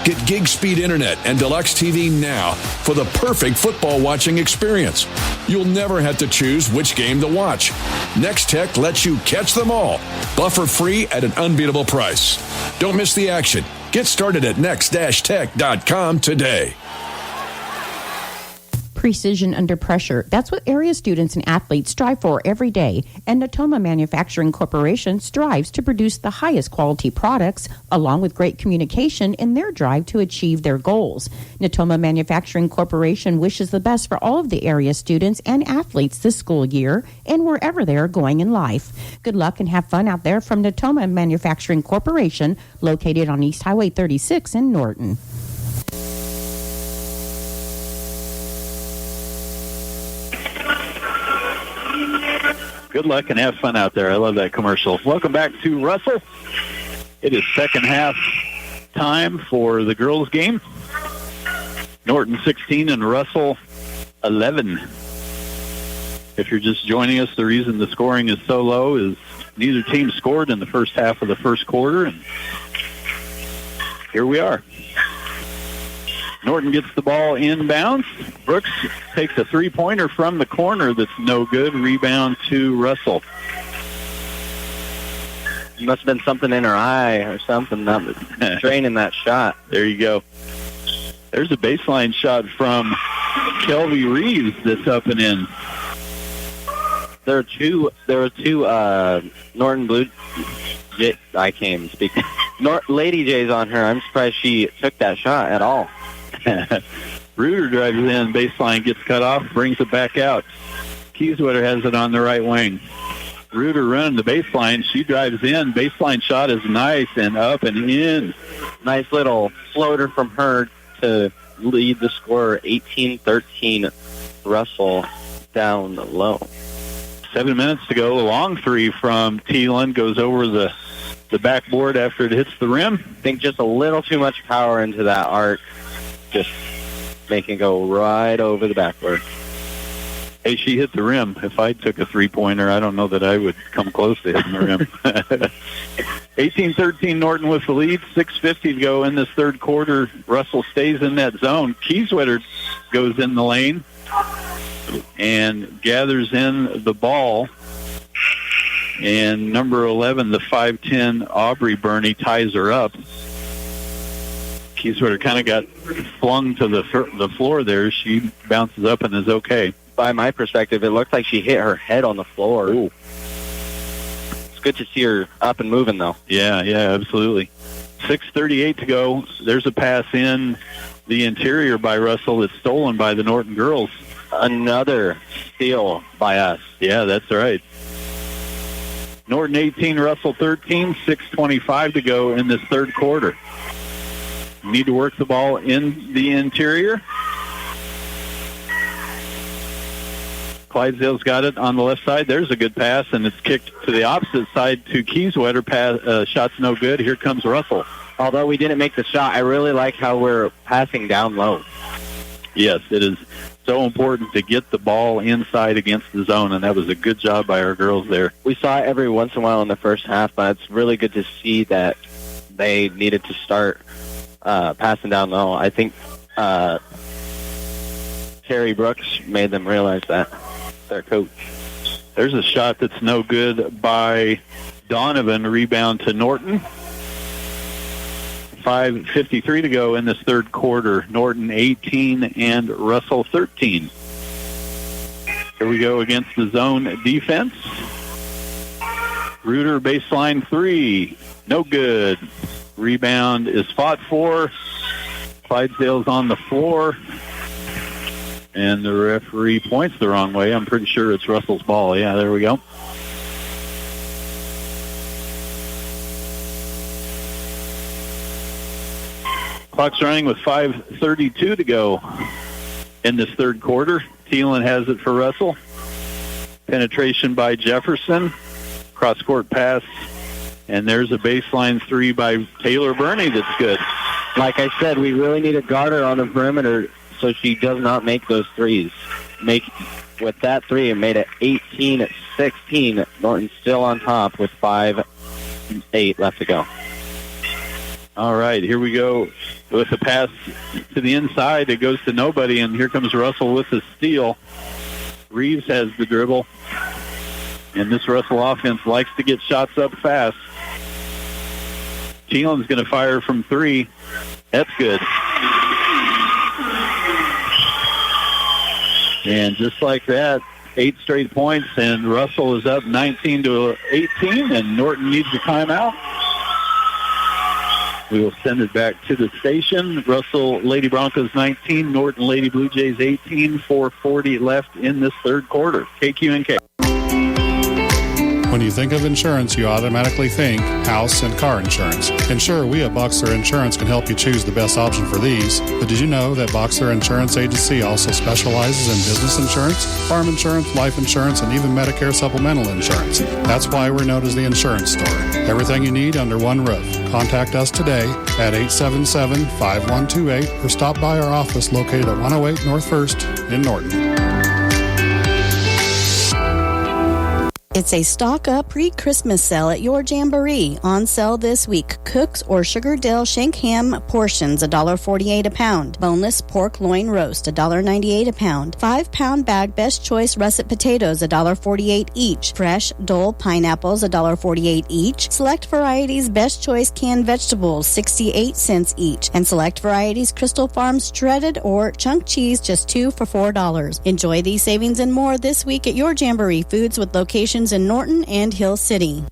Get gig speed internet and deluxe TV now for the perfect football watching experience. You'll never have to choose which game to watch. Nextech lets you catch them all, buffer free at an unbeatable price. Don't miss the action. Get started at next-tech.com today. Precision under pressure. That's what area students and athletes strive for every day. And Natoma Manufacturing Corporation strives to produce the highest quality products, along with great communication in their drive to achieve their goals. Natoma Manufacturing Corporation wishes the best for all of the area students and athletes this school year and wherever they are going in life. Good luck and have fun out there from Natoma Manufacturing Corporation, located on East Highway 36 in Norton. Good luck and have fun out there. I love that commercial. Welcome back to Russell. It is second half time for the girls' game. Norton 16 and Russell 11. If you're just joining us, the reason the scoring is so low is neither team scored in the first half of the first quarter, and here we are. Norton gets the ball inbounds. Brooks takes a three-pointer from the corner that's no good. Rebound to Russell. Must have been something in her eye or something that was draining that shot. There you go. There's a baseline shot from Kelby Reeves that's up and in. There were two Norton Blue. I can't even speak. Lady J's on her. I'm surprised she took that shot at all. Reuter drives in, baseline gets cut off, brings it back out. Kieswetter has it on the right wing. Reuter running the baseline. She drives in. Baseline shot is nice and up and in. Nice little floater from her to lead the score 18-13. Russell down low. 7 minutes to go. A long three from Thielen goes over the backboard after it hits the rim. I think just a little too much power into that arc. Just making it go right over the backboard. Hey, she hit the rim. If I took a three-pointer, I don't know that I would come close to hitting the rim. 18-13 Norton with the lead. 6:50 to go in this third quarter. Russell stays in that zone. Kieswetter goes in the lane and gathers in the ball. And number 11, the 5'10", Aubrey Burney, ties her up. Kieswetter kind of got flung to the floor there. She bounces up and is okay. By my perspective, it looked like she hit her head on the floor. Ooh. It's good to see her up and moving, though. Yeah, absolutely. 6:38 to go. There's a pass in the interior by Russell that's stolen by the Norton girls. Another steal by us. Yeah, that's right. Norton 18, Russell 13, 6:25 to go in this third quarter. Need to work the ball in the interior. Clydesdale's got it on the left side. There's a good pass, and it's kicked to the opposite side to Kieswetter. Shot's no good. Here comes Russell. Although we didn't make the shot, I really like how we're passing down low. Yes, it is so important to get the ball inside against the zone, and that was a good job by our girls there. We saw it every once in a while in the first half, but it's really good to see that they needed to start passing down low. I think Terry Brooks made them realize that, their coach. There's a shot that's no good by Donovan. Rebound to Norton. 5:53 to go in this third quarter. Norton 18 and Russell 13. Here we go against the zone defense. Reuter baseline three. No good. Rebound is fought for. Clydesdale's on the floor. And the referee points the wrong way. I'm pretty sure it's Russell's ball. Yeah, there we go. Clock's running with 5:32 to go in this third quarter. Thielen has it for Russell. Penetration by Jefferson. Cross-court pass. And there's a baseline three by Taylor Burney that's good. Like I said, we really need a guarder on the perimeter so she does not make those threes. With that three, it made it 18-16. Norton still on top with 5:08 left to go. All right, here we go with the pass to the inside. It goes to nobody, and here comes Russell with the steal. Reeves has the dribble, and this Russell offense likes to get shots up fast. Thielen's going to fire from three. That's good. And just like that, 8 straight points, and Russell is up 19-18, and Norton needs a timeout. We will send it back to the station. Russell Lady Broncos 19, Norton Lady Blue Jays 18, 4:40 left in this third quarter. KQNK. When you think of insurance, you automatically think house and car insurance. And sure, we at Boxler Insurance can help you choose the best option for these. But did you know that Boxler Insurance Agency also specializes in business insurance, farm insurance, life insurance, and even Medicare supplemental insurance? That's why we're known as the insurance store. Everything you need under one roof. Contact us today at 877-5128 or stop by our office located at 108 North 1st in Norton. It's a stock-up pre-Christmas sale at your Jamboree. On sale this week. Cook's or Sugardale shank ham portions, $1.48 a pound. Boneless pork loin roast, $1.98 a pound. 5-pound bag Best Choice russet potatoes, $1.48 each. Fresh Dole pineapples, $1.48 each. Select Varieties Best Choice canned vegetables, 68 cents each. And Select Varieties Crystal Farms shredded or chunk cheese, just $2 for $4. Enjoy these savings and more this week at your Jamboree Foods with locations in Norton and Hill City.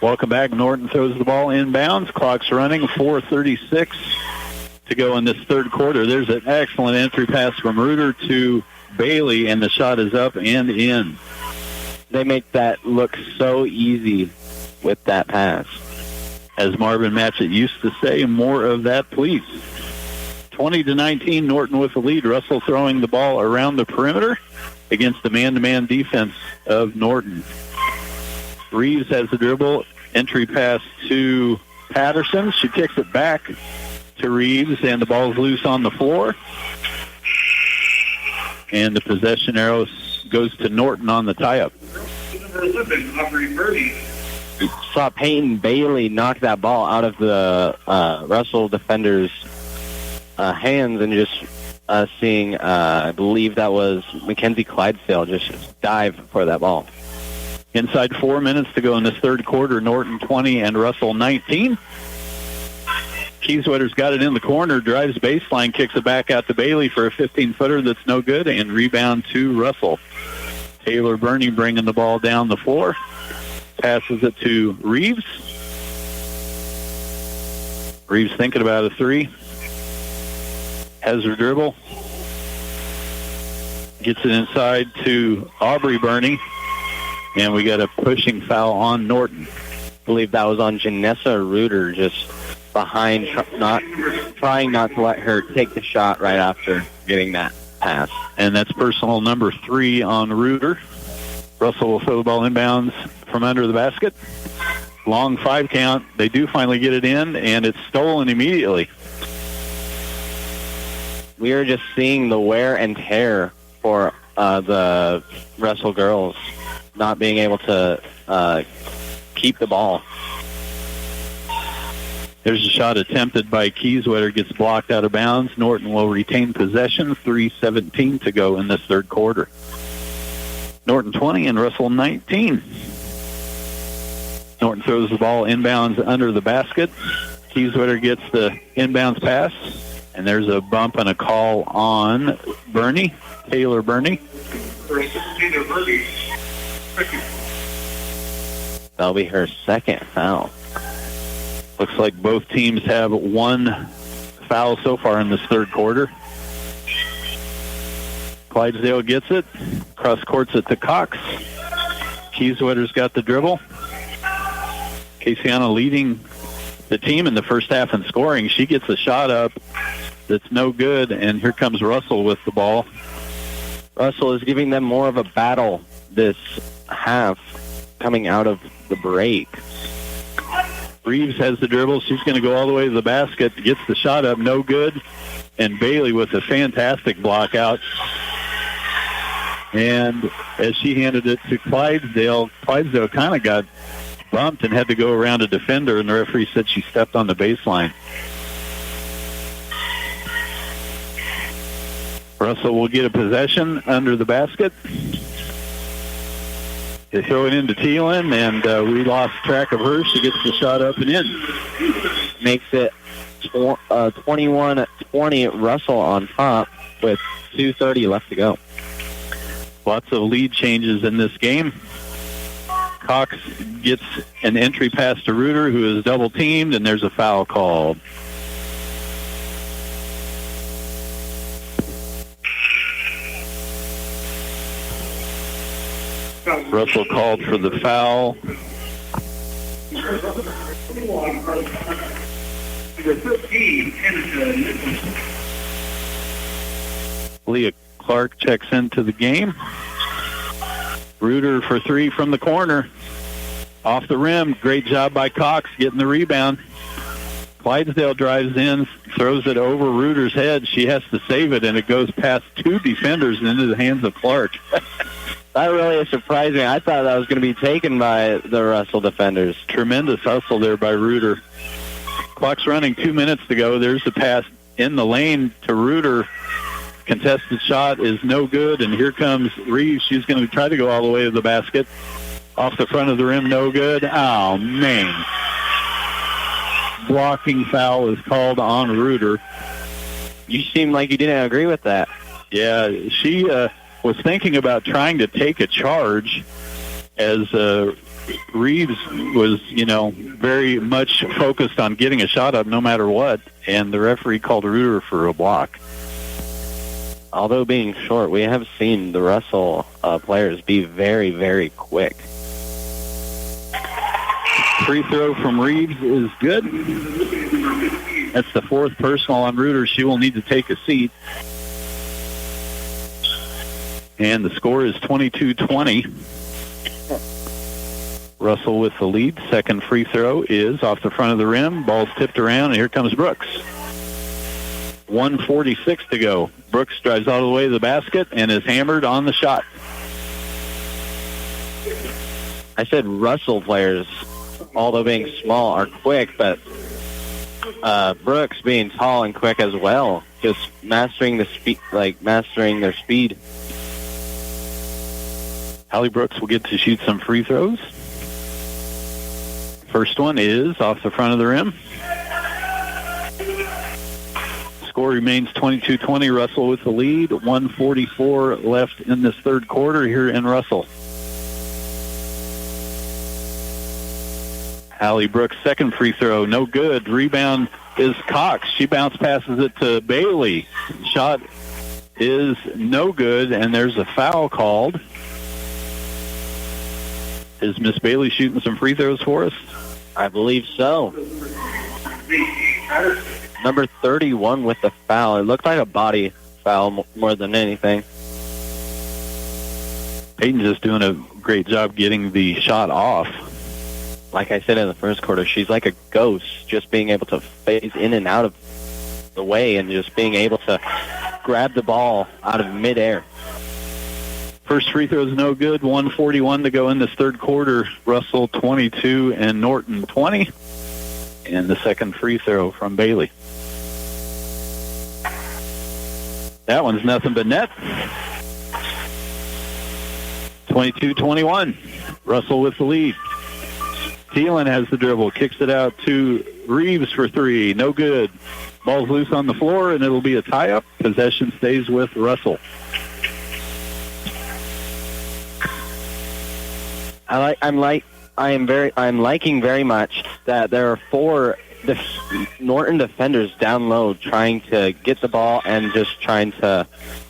Welcome back. Norton throws the ball inbounds. Clock's running. 4:36 to go in this third quarter. There's an excellent entry pass from Reuter to Bailey, and the shot is up and in. They make that look so easy with that pass. As Marvin Matchett used to say, more of that, please. 20-19, Norton with the lead. Russell throwing the ball around the perimeter against the man-to-man defense of Norton. Reeves has the dribble. Entry pass to Patterson. She kicks it back to Reeves, and the ball's loose on the floor. And the possession arrow goes to Norton on the tie-up. Saw Peyton Bailey knock that ball out of the Russell defender's hands, and just seeing, I believe that was Mackenzie Clydesdale just dive for that ball. Inside 4 minutes to go in this third quarter. Norton 20 and Russell 19. Kieswetter's got it in the corner, drives baseline, kicks it back out to Bailey for a 15-footer that's no good, and rebound to Russell. Taylor Burney bringing the ball down the floor. Passes it to Reeves. Reeves thinking about a three. Has her dribble. Gets it inside to Aubrey Burney. And we got a pushing foul on Norton. I believe that was on Janessa Reuter, just behind, trying not to let her take the shot right after getting that pass. And that's personal number 3 on Reuter. Russell will throw the ball inbounds from under the basket. Long 5 count. They do finally get it in, and it's stolen immediately. We are just seeing the wear and tear for the Russell girls not being able to keep the ball. There's a shot attempted by Kieswetter, gets blocked out of bounds. Norton will retain possession. 3:17 to go in this third quarter. Norton 20 and Russell 19. Norton throws the ball inbounds under the basket. Kieswetter gets the inbounds pass, and there's a bump and a call on Burney, Taylor Burney. That'll be her second foul. Looks like both teams have one fouls so far in this third quarter. Clydesdale gets it. Cross courts it to Cox. Kieswetter's got the dribble. Casiana leading the team in the first half in scoring. She gets a shot up that's no good, and here comes Russell with the ball. Russell is giving them more of a battle this half coming out of the break. Reeves has the dribble. She's going to go all the way to the basket. Gets the shot up, no good. And Bailey with a fantastic block out. And as she handed it to Clydesdale kind of got bumped and had to go around a defender, and the referee said she stepped on the baseline. Russell will get a possession under the basket. They throw it into Thielen, and we lost track of her. She gets the shot up and in. Makes it 21-20 Russell on top with 2:30 left to go. Lots of lead changes in this game. Cox gets an entry pass to Reuter, who is double teamed, and there's a foul called. Russell called for the foul. Leah Clark checks into the game. Reuter for three from the corner. Off the rim. Great job by Cox getting the rebound. Clydesdale drives in, throws it over Reuter's head. She has to save it, and it goes past two defenders and into the hands of Clark. That really is surprising. I thought that was going to be taken by the Russell defenders. Tremendous hustle there by Reuter. Clock's running 2 minutes to go. There's the pass in the lane to Reuter. Contested shot is no good, and here comes Reeves. She's going to try to go all the way to the basket. Off the front of the rim, no good. Oh, man. Blocking foul is called on Reuter. You seem like you didn't agree with that. Yeah, she was thinking about trying to take a charge as Reeves was, very much focused on getting a shot up no matter what, and the referee called Reuter for a block. Although being short, we have seen the Russell players be very, very quick. Free throw from Reeves is good. That's the fourth personal on Reuter. She will need to take a seat. And the score is 22-20. Russell with the lead. Second free throw is off the front of the rim. Ball's tipped around, and here comes Brooks. 1:46 to go. Brooks drives all the way to the basket and is hammered on the shot. I said Russell players, although being small, are quick, but Brooks being tall and quick as well, just mastering their speed. Hallie Brooks will get to shoot some free throws. First one is off the front of the rim. Score remains 22-20. Russell with the lead. 1:44 left in this third quarter here in Russell. Hallie Brooks' second free throw, no good. Rebound is Cox. She bounce passes it to Bailey. Shot is no good, and there's a foul called. Is Miss Bailey shooting some free throws for us? I believe so. Number 31 with the foul. It looked like a body foul more than anything. Peyton just doing a great job getting the shot off. Like I said in the first quarter, she's like a ghost, just being able to phase in and out of the way and just being able to grab the ball out of midair. First free throw is no good. 1:41 to go in this third quarter. Russell 22 and Norton 20. And the second free throw from Bailey. That one's nothing but net. 22-21. Russell with the lead. Thielen has the dribble. Kicks it out to Reeves for three. No good. Ball's loose on the floor, and it'll be a tie-up. Possession stays with Russell. I'm liking very much that there are 4 Norton defenders down low trying to get the ball and just trying to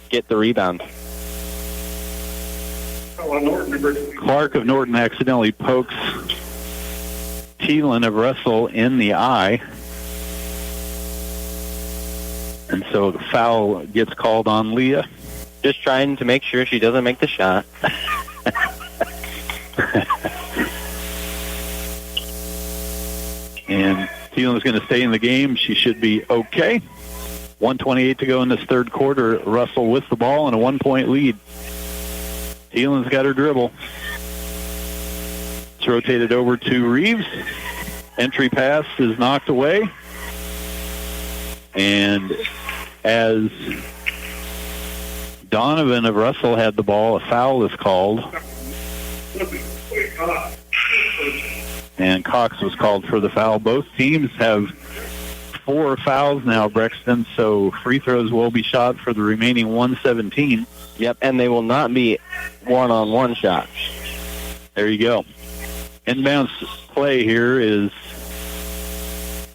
get the rebound. Clark of Norton accidentally pokes Thielen of Russell in the eye. And so the foul gets called on Leah. Just trying to make sure she doesn't make the shot. And Thielen's going to stay in the game. She should be okay. 1:28 to go in this third quarter. Russell with the ball and a 1-point lead. Thielen's got her dribble. It's rotated over to Reeves. Entry pass is knocked away. And as Donovan of Russell had the ball, a foul is called. And Cox was called for the foul. Both teams have 4 fouls now, Brexton, so free throws will be shot for the remaining 117. Yep, and they will not be one-on-one shots. There you go. Inbounds play here is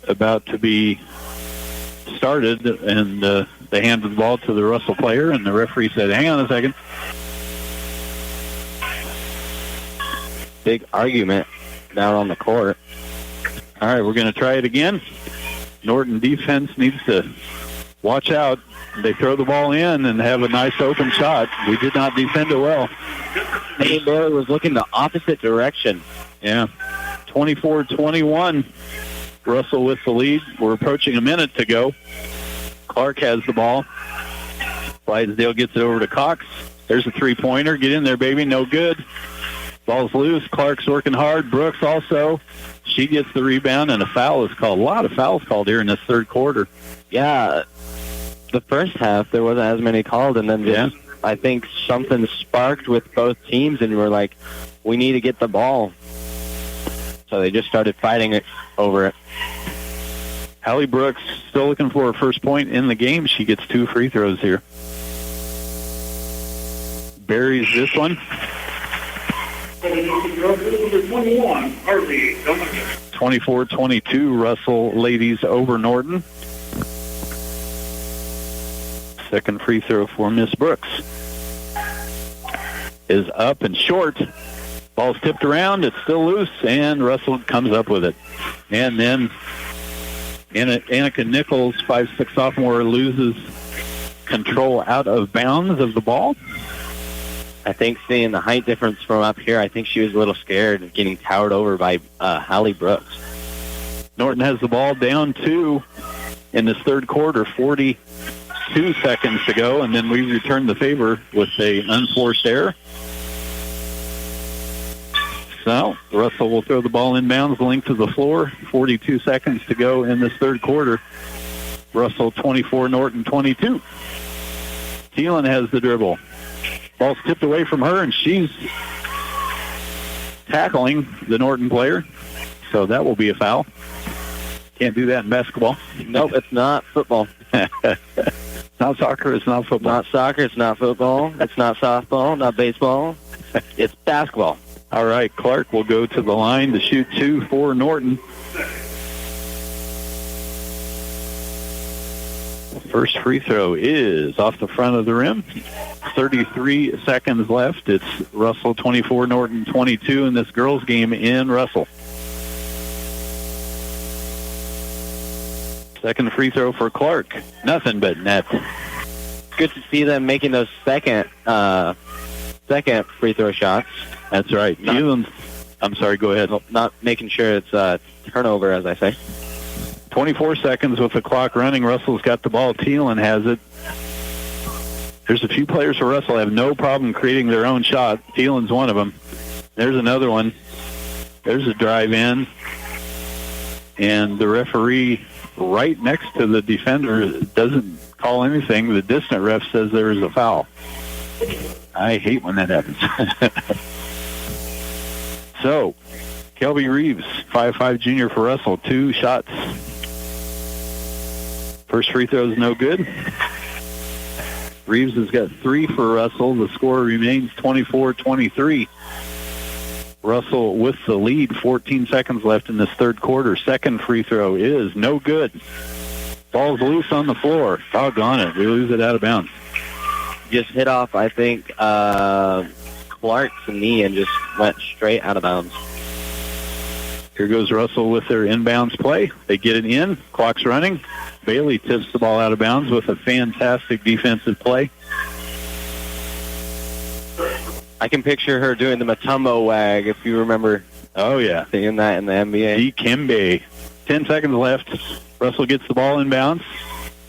about to be started, and they handed the ball to the Russell player, and the referee said, hang on a second. Big argument down on the court. All right, we're going to try it again. Norton defense needs to watch out. They throw the ball in and have a nice open shot. We did not defend it well. Peyton Bailey was looking the opposite direction. Yeah. 24-21. Russell with the lead. We're approaching a minute to go. Clark has the ball. Clydesdale gets it over to Cox. There's a three-pointer. Get in there, baby. No good. Ball's loose. Clark's working hard. Brooks also. She gets the rebound, and a foul is called. A lot of fouls called here in this third quarter. Yeah. The first half, there wasn't as many called, and then I think something sparked with both teams, and we're like, we need to get the ball. So they just started fighting it over it. Hallie Brooks still looking for her first point in the game. She gets 2 free throws here. Buries this one. 24-22, Russell ladies over Norton. Second free throw for Miss Brooks is up and short. Ball's tipped around. It's still loose, and Russell comes up with it. And then Annika Nichols, 5'6" sophomore, loses control out of bounds of the ball. I think seeing the height difference from up here, I think she was a little scared of getting towered over by Hallie Brooks. Norton has the ball down 2 in this third quarter, 42 seconds to go, and then we return the favor with a unforced error. So Russell will throw the ball inbounds, length of the floor, 42 seconds to go in this third quarter. Russell 24, Norton 22. Thielen has the dribble. Ball's tipped away from her, and she's tackling the Norton player. So that will be a foul. Can't do that in basketball. Nope, it's not football. It's not soccer, it's not football. Not soccer, it's not football. It's not softball, not baseball. It's basketball. All right, Clark will go to the line to shoot 2 for Norton. First free throw is off the front of the rim. 33 seconds left. It's Russell 24, Norton 22 in this girls' game in Russell. Second free throw for Clark. Nothing but net. Good to see them making those second free throw shots. That's right. I'm sorry, go ahead. Not making sure it's a turnover, as I say. 24 seconds with the clock running. Russell's got the ball. Thielen has it. There's a few players for Russell have no problem creating their own shot. Thielen's one of them. There's another one. There's a drive in. And the referee right next to the defender doesn't call anything. The distant ref says there is a foul. I hate when that happens. So, Kelby Reeves, 5'5" junior for Russell, 2 shots. First free throw is no good. Reeves has got 3 for Russell. The score remains 24-23. Russell with the lead, 14 seconds left in this third quarter. Second free throw is no good. Ball's loose on the floor. Doggone it. We lose it out of bounds. Just hit off, I think, Clark's knee and just went straight out of bounds. Here goes Russell with their inbounds play. They get it in. Clock's running. Bailey tips the ball out of bounds with a fantastic defensive play. I can picture her doing the Matumbo wag, if you remember. Oh, yeah. Seeing that in the NBA. Dikembe. 10 seconds left. Russell gets the ball inbounds.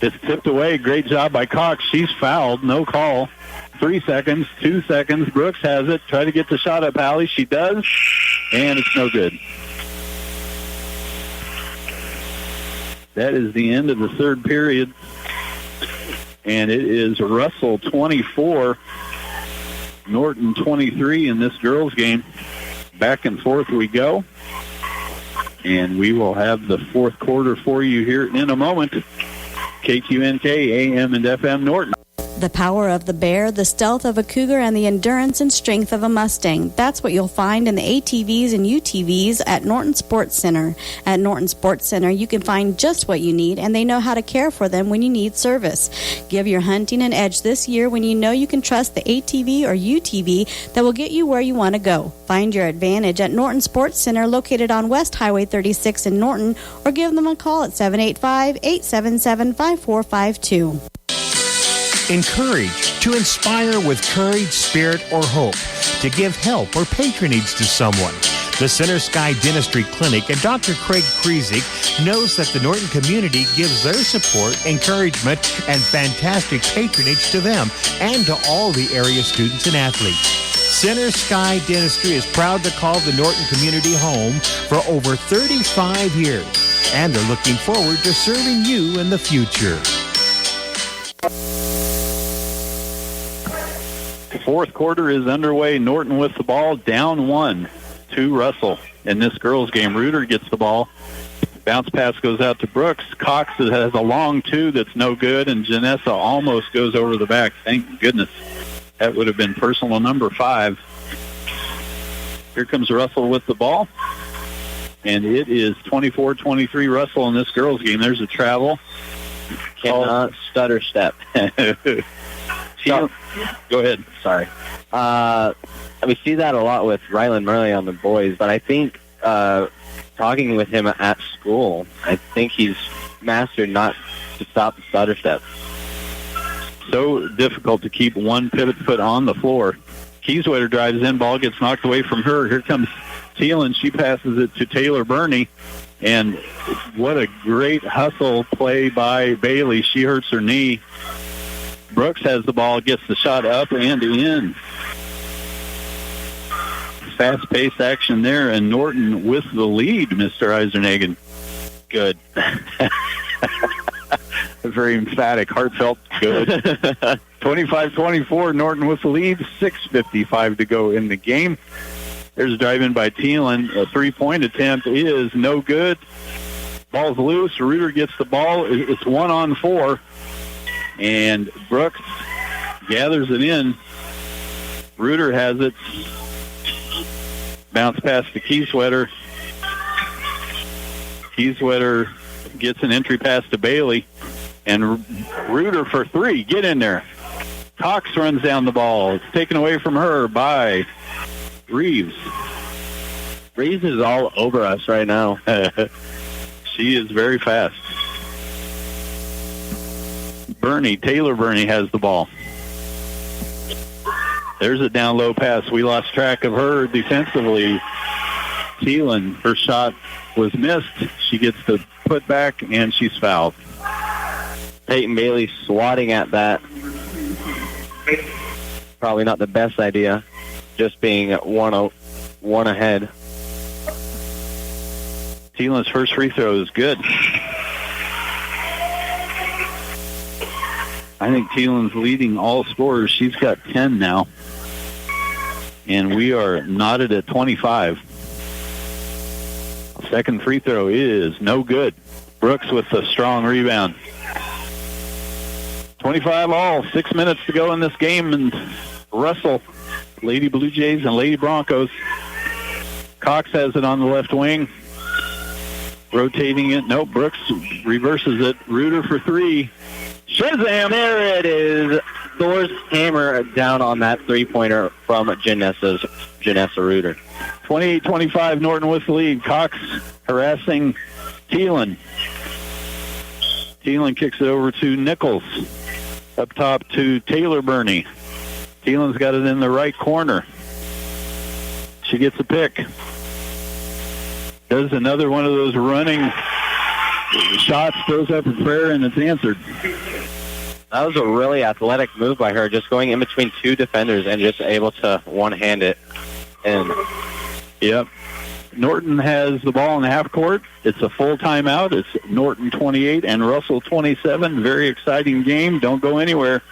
It's tipped away. Great job by Cox. She's fouled. No call. 3 seconds. 2 seconds. Brooks has it. Try to get the shot up, Allie. She does. And it's no good. That is the end of the third period. And it is Russell 24, Norton 23 in this girls' game. Back and forth we go. And we will have the fourth quarter for you here in a moment. KQNK, AM and FM Norton. The power of the bear, the stealth of a cougar, and the endurance and strength of a Mustang. That's what you'll find in the ATVs and UTVs at Norton Sports Center. At Norton Sports Center, you can find just what you need, and they know how to care for them when you need service. Give your hunting an edge this year when you know you can trust the ATV or UTV that will get you where you want to go. Find your advantage at Norton Sports Center, located on West Highway 36 in Norton, or give them a call at 785-877-5452. Encourage, to inspire with courage, spirit, or hope, to give help or patronage to someone. The Center Sky Dentistry Clinic and Dr. Craig Kriesig knows that the Norton community gives their support, encouragement, and fantastic patronage to them and to all the area students and athletes. Center Sky Dentistry is proud to call the Norton community home for over 35 years, and they're looking forward to serving you in the future. Fourth quarter is underway. Norton with the ball, down 1 to Russell. In this girls' game, Reuter gets the ball. Bounce pass goes out to Brooks. Cox has a long 2 that's no good, and Janessa almost goes over the back. Thank goodness. That would have been personal number 5. Here comes Russell with the ball, and it is 24-23 Russell in this girls' game. There's a travel. Cannot stutter step. Go ahead. Sorry. We see that a lot with Rylan Murley on the boys, but I think talking with him at school, I think he's mastered not to stop the stutter step. So difficult to keep one pivot foot on the floor. Kieswetter drives in, ball gets knocked away from her. Here comes Thielen. She passes it to Taylor Burney. And what a great hustle play by Bailey. She hurts her knee. Brooks has the ball, gets the shot up and in. Fast-paced action there, and Norton with the lead, Mr. Eisernagen. Good. Very emphatic, heartfelt, good. 25-24, Norton with the lead, 6:55 to go in the game. There's a drive-in by Thielen. A three-point attempt is no good. Ball's loose. Reuter gets the ball. It's 1-on-4. And Brooks gathers it in. Reuter has it. Bounce pass to Kieswetter. Kieswetter gets an entry pass to Bailey. And Reuter for 3. Get in there. Cox runs down the ball. It's taken away from her by Reeves. Reeves is all over us right now. She is very fast. Taylor Burney has the ball. There's a down low pass. We lost track of her defensively. Thielen, her shot was missed. She gets the put back, and she's fouled. Peyton Bailey swatting at that. Probably not the best idea, just being one ahead. Thielen's first free throw is good. I think Thielen's leading all scorers. She's got 10 now. And we are knotted at 25. Second free throw is no good. Brooks with a strong rebound. 25 all, 6 minutes to go in this game. And Russell, Lady Blue Jays and Lady Broncos. Cox has it on the left wing. Rotating it. Nope, Brooks reverses it. Reuter for three. Shazam! There it is. Thor's hammer down on that three-pointer from Janessa Reuter. 28-25, Norton with the lead. Cox harassing Thielen. Thielen kicks it over to Nichols. Up top to Taylor Burney. Thielen's got it in the right corner. She gets a pick. Does another one of those running shots, throws up a prayer, and it's answered. That was a really athletic move by her, just going in between two defenders and just able to one-hand it in. Yep. Norton has the ball in the half court. It's a full timeout. It's Norton 28 and Russell 27. Very exciting game. Don't go anywhere.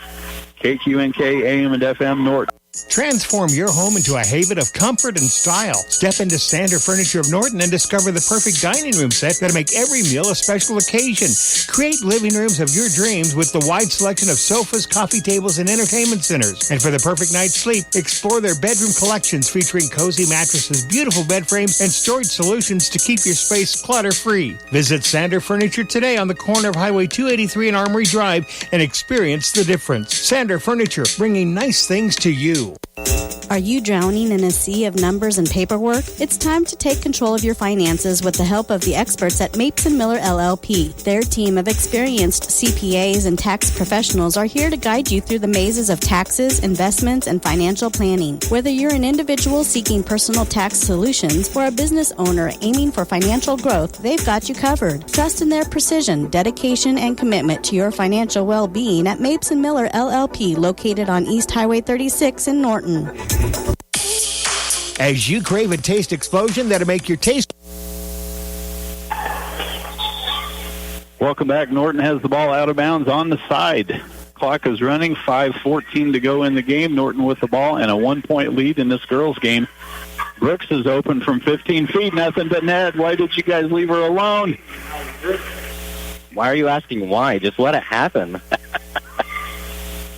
KQNK, AM and FM, Norton. Transform your home into a haven of comfort and style. Step into Sander Furniture of Norton and discover the perfect dining room set that'll make every meal a special occasion. Create living rooms of your dreams with the wide selection of sofas, coffee tables, and entertainment centers. And for the perfect night's sleep, explore their bedroom collections featuring cozy mattresses, beautiful bed frames, and storage solutions to keep your space clutter-free. Visit Sander Furniture today on the corner of Highway 283 and Armory Drive and experience the difference. Sander Furniture, bringing nice things to you. Are you drowning in a sea of numbers and paperwork? It's time to take control of your finances with the help of the experts at Mapes & Miller LLP. Their team of experienced CPAs and tax professionals are here to guide you through the mazes of taxes, investments, and financial planning. Whether you're an individual seeking personal tax solutions or a business owner aiming for financial growth, they've got you covered. Trust in their precision, dedication, and commitment to your financial well-being at Mapes & Miller LLP, located on East Highway 36 in Norton. As you crave a taste explosion that'll make your taste... Welcome back. Norton has the ball out of bounds on the side. Clock is running. 5:14 to go in the game. Norton with the ball and a 1-point lead in this girls' game. Brooks is open from 15 feet. Nothing but net. Why did you guys leave her alone? Why are you asking why? Just let it happen.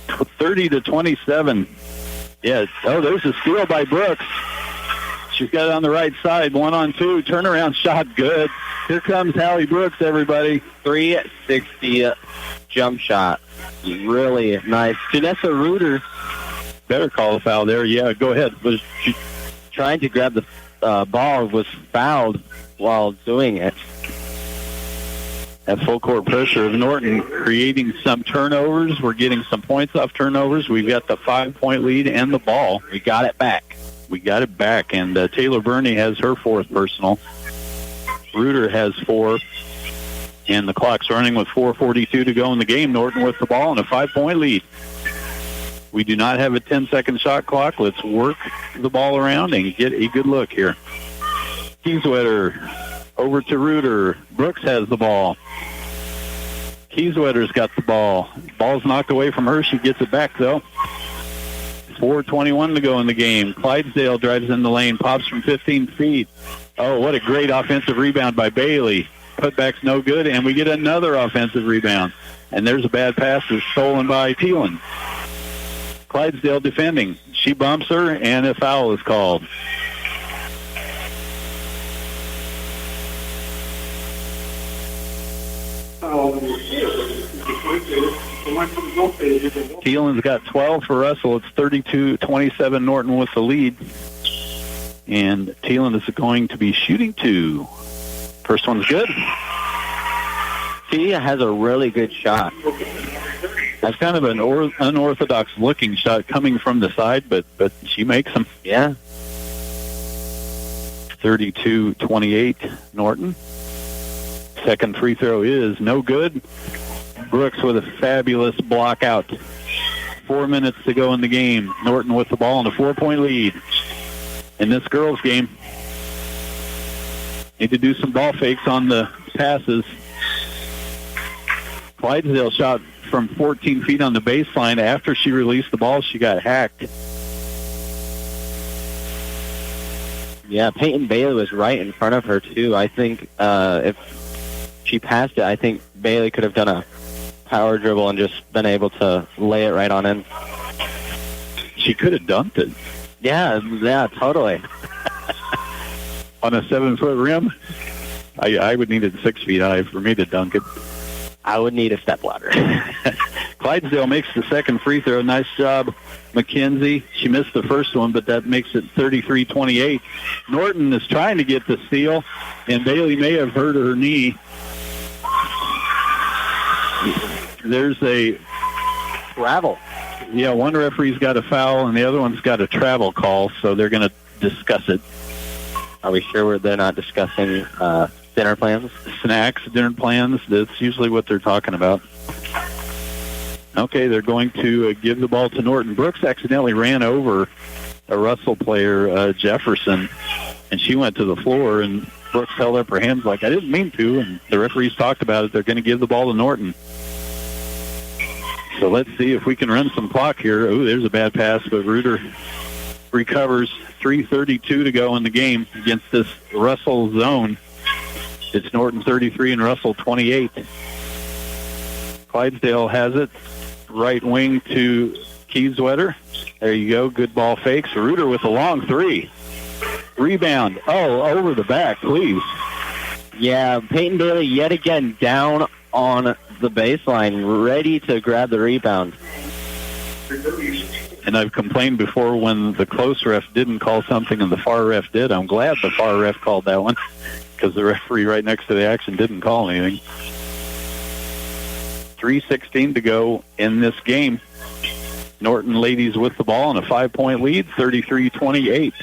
30-27. Yes. Oh, there's a steal by Brooks. She's got it on the right side. 1-on-2. Turnaround shot. Good. Here comes Hallie Brooks, everybody. 360 jump shot. Really nice. Janessa Reuter. Better call a foul there. Yeah, go ahead. Was trying to grab the ball, was fouled while doing it. At full court pressure of Norton creating some turnovers. We're getting some points off turnovers. We've got the 5-point lead and the ball. We got it back. And Taylor Burney has her fourth personal. Reuter has 4. And the clock's running with 4:42 to go in the game. Norton with the ball and a 5-point lead. We do not have a 10-second shot clock. Let's work the ball around and get a good look here. Kieswetter over to Reuter. Brooks has the ball. Kieswetter's got the ball. Ball's knocked away from her. She gets it back, though. 4:21 to go in the game. Clydesdale drives in the lane, pops from 15 feet. Oh, what a great offensive rebound by Bailey. Putback's no good, and we get another offensive rebound. And there's a bad pass that's stolen by Thielen. Clydesdale defending. She bumps her, and a foul is called. Thielen's got 12 for Russell. It's 32-27 Norton with the lead. And Thielen is going to be shooting 2. First one's good. She has a really good shot. That's kind of an unorthodox looking shot coming from the side, but she makes them. Yeah. 32-28 Norton. Second free throw is no good. Brooks with a fabulous block out. 4 minutes to go in the game. Norton with the ball and a 4-point lead. In this girls' game, need to do some ball fakes on the passes. Clydesdale shot from 14 feet on the baseline. After she released the ball, she got hacked. Yeah, Peyton Bailey was right in front of her, too. I think if she passed it, I think Bailey could have done a power dribble and just been able to lay it right on in. She could have dunked it. Yeah, totally. on a 7-foot rim, I would need it 6 feet high for me to dunk it. I would need a stepladder. Clydesdale makes the second free throw. Nice job, Mackenzie. She missed the first one, but that makes it 33-28. Norton is trying to get the steal, and Bailey may have hurt her knee. There's a travel. Yeah, one referee's got a foul, and the other one's got a travel call, so they're going to discuss it. Are we sure they're not discussing dinner plans? Snacks, dinner plans. That's usually what they're talking about. Okay, they're going to give the ball to Norton. Brooks accidentally ran over a Russell player, Jefferson, and she went to the floor, and Brooks held up her hands like, I didn't mean to, and the referees talked about it. They're going to give the ball to Norton. So let's see if we can run some clock here. Oh, there's a bad pass, but Reuter recovers. 3:32 to go in the game against this Russell zone. It's Norton 33 and Russell 28. Clydesdale has it. Right wing to Kieswetter. There you go. Good ball fakes. Reuter with a long three. Rebound. Oh, over the back, please. Yeah, Peyton Bailey yet again down on the baseline, ready to grab the rebound. And I've complained before when the close ref didn't call something and the far ref did. I'm glad the far ref called that one because the referee right next to the action didn't call anything. 3:16 to go in this game. Norton ladies with the ball in a 5-point lead, 33-28.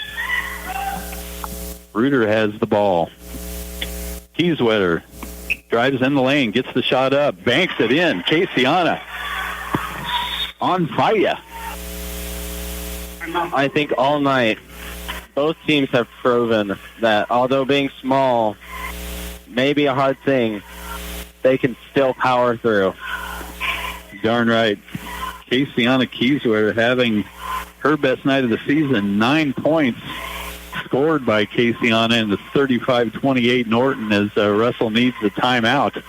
Reuter has the ball. Kieswetter drives in the lane, gets the shot up, banks it in. Casiana on fire. I think all night both teams have proven that although being small may be a hard thing, they can still power through. Darn right. Casiana Kieswetter having her best night of the season, 9 points scored by Casiana in the 35-28 Norton as Russell needs the timeout.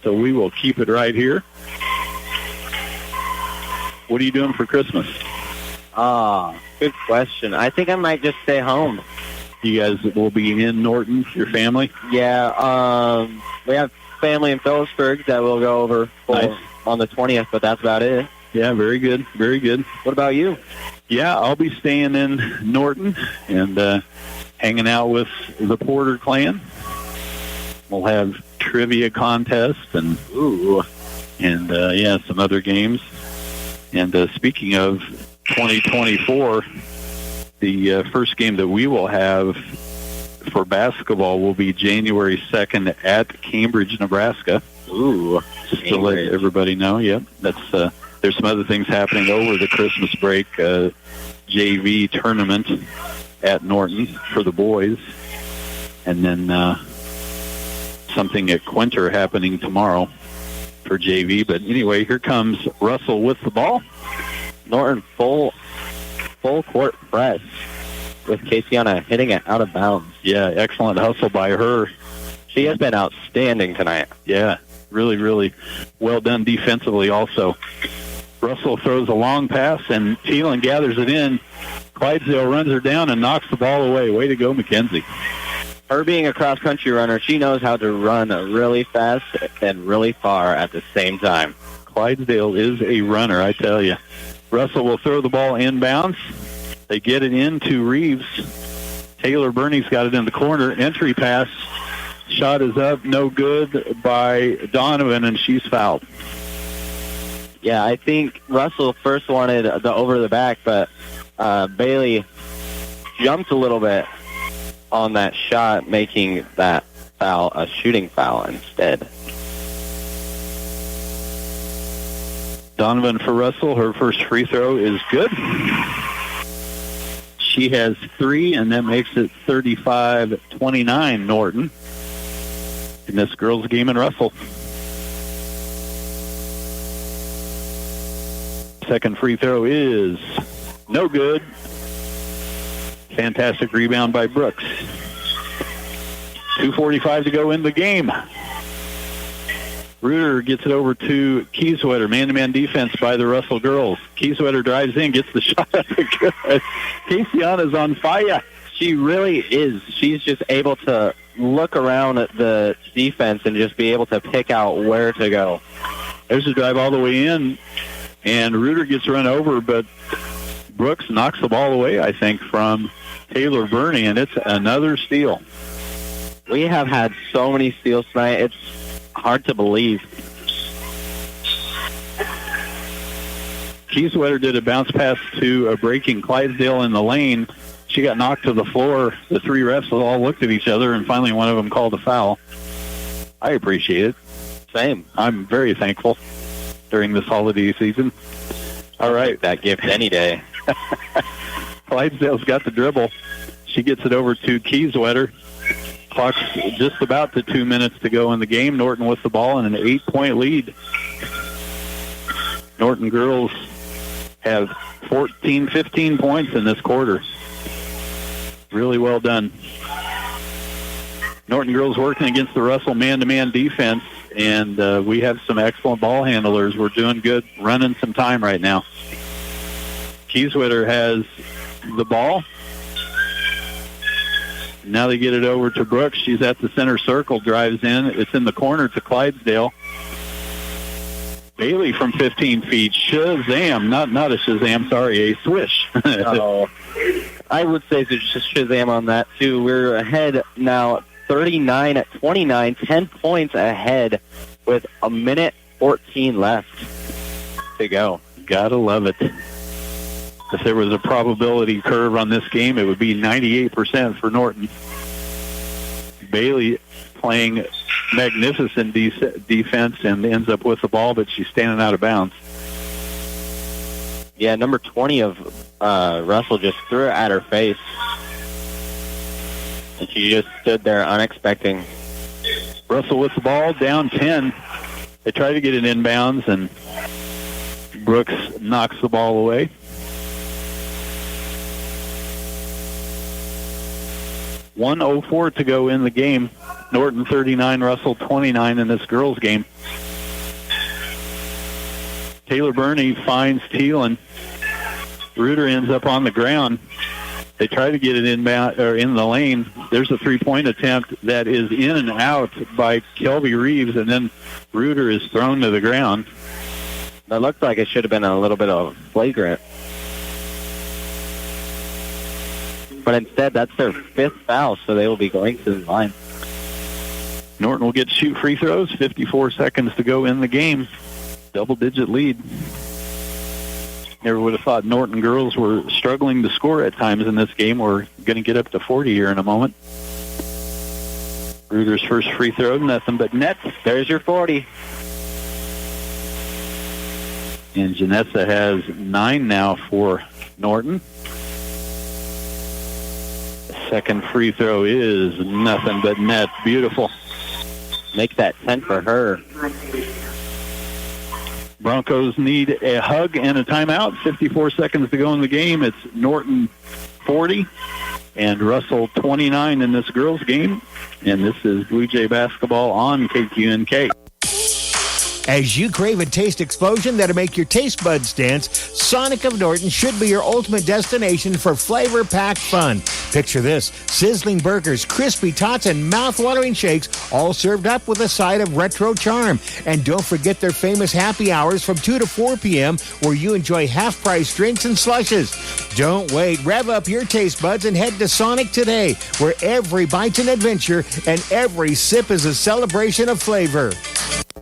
So we will keep it right here. What are you doing for Christmas? Good question. I think I might just stay home. You guys will be in Norton, your family? Yeah, we have family in Phillipsburg that we'll go over on the 20th, but that's about it. Yeah, very good, very good. What about you? Yeah, I'll be staying in Norton and hanging out with the Porter clan. We'll have trivia contests and some other games. And speaking of 2024, the first game that we will have for basketball will be January 2nd at Cambridge, Nebraska. Just to let everybody know. Yep, that's there's some other things happening over the Christmas break. JV tournament at Norton for the boys, and then something at Quinter happening tomorrow for JV. But anyway, here comes Russell with the ball. Norton full court press with Casiana hitting it out of bounds. Yeah, excellent hustle by her. She has been outstanding tonight. Yeah, really, really well done defensively also. Russell throws a long pass, and Thielen gathers it in. Clydesdale runs her down and knocks the ball away. Way to go, Mackenzie. Her being a cross-country runner, she knows how to run really fast and really far at the same time. Clydesdale is a runner, I tell you. Russell will throw the ball inbounds. They get it into Reeves. Taylor Burney's got it in the corner. Entry pass. Shot is up. No good by Donovan, and she's fouled. Yeah, I think Russell first wanted the over the back, but Bailey jumped a little bit on that shot, making that foul a shooting foul instead. Donovan for Russell. Her first free throw is good. She has 3, and that makes it 35-29 Norton in this girls' game in Russell. Second free throw is no good. Fantastic rebound by Brooks. 2:45 to go in the game. Reuter gets it over to Kieswetter. Man-to-man defense by the Russell girls. Kieswetter drives in, gets the shot up. Good. Casiana's on fire. She really is. She's just able to look around at the defense and just be able to pick out where to go. There's a drive all the way in, and Reuter gets run over, but Brooks knocks the ball away, I think, from Taylor Burney, and it's another steal. We have had so many steals tonight. It's hard to believe. Kieswetter did a bounce pass to a breaking Clydesdale in the lane. She got knocked to the floor. The three refs all looked at each other, and finally one of them called a foul. I appreciate it. Same. I'm very thankful during this holiday season. All right. That gift any day. Clydesdale's got the dribble. She gets it over to Kieswetter. Clock's just about to 2 minutes to go in the game. Norton with the ball and an 8-point lead. Norton girls have 15 points in this quarter. Really well done. Norton girls working against the Russell man-to-man defense, and we have some excellent ball handlers. We're doing good, running some time right now. Kieswetter has the ball. Now they get it over to Brooks. She's at the center circle, drives in. It's in the corner to Clydesdale. Bailey from 15 feet. Shazam. Not a Shazam, sorry, a swish. I would say just Shazam on that, too. We're ahead now 39-29, 10 points ahead with a minute 14 left to go. Gotta love it. If there was a probability curve on this game, it would be 98% for Norton. Bailey playing magnificent defense and ends up with the ball, but she's standing out of bounds. Yeah, number 20 of Russell just threw it at her face. And she just stood there unexpecting. Russell with the ball, down 10. They try to get it inbounds, and Brooks knocks the ball away. .104 to go in the game. Norton 39, Russell 29 in this girls' game. Taylor Burney finds Thielen. Reuter ends up on the ground. They try to get it inbound or in the lane. There's a three-point attempt that is in and out by Kelby Reeves, and then Reuter is thrown to the ground. That looked like it should have been a little bit of flagrant. But instead, that's their fifth foul, so they will be going to the line. Norton will get to shoot free throws. 54 seconds to go in the game. Double-digit lead. Never would have thought Norton girls were struggling to score at times in this game. We're going to get up to 40 here in a moment. Reuter's first free throw, nothing but net. There's your 40. And Janessa has 9 now for Norton. Second free throw is nothing but net. Beautiful. Make that 10 for her. Broncos need a hug and a timeout. 54 seconds to go in the game. It's Norton 40 and Russell 29 in this girls' game. And this is Bluejay basketball on KQNK. As you crave a taste explosion that'll make your taste buds dance, Sonic of Norton should be your ultimate destination for flavor-packed fun. Picture this: sizzling burgers, crispy tots, and mouth-watering shakes, all served up with a side of retro charm. And don't forget their famous happy hours from 2 to 4 p.m., where you enjoy half-price drinks and slushes. Don't wait. Rev up your taste buds and head to Sonic today, where every bite's an adventure and every sip is a celebration of flavor.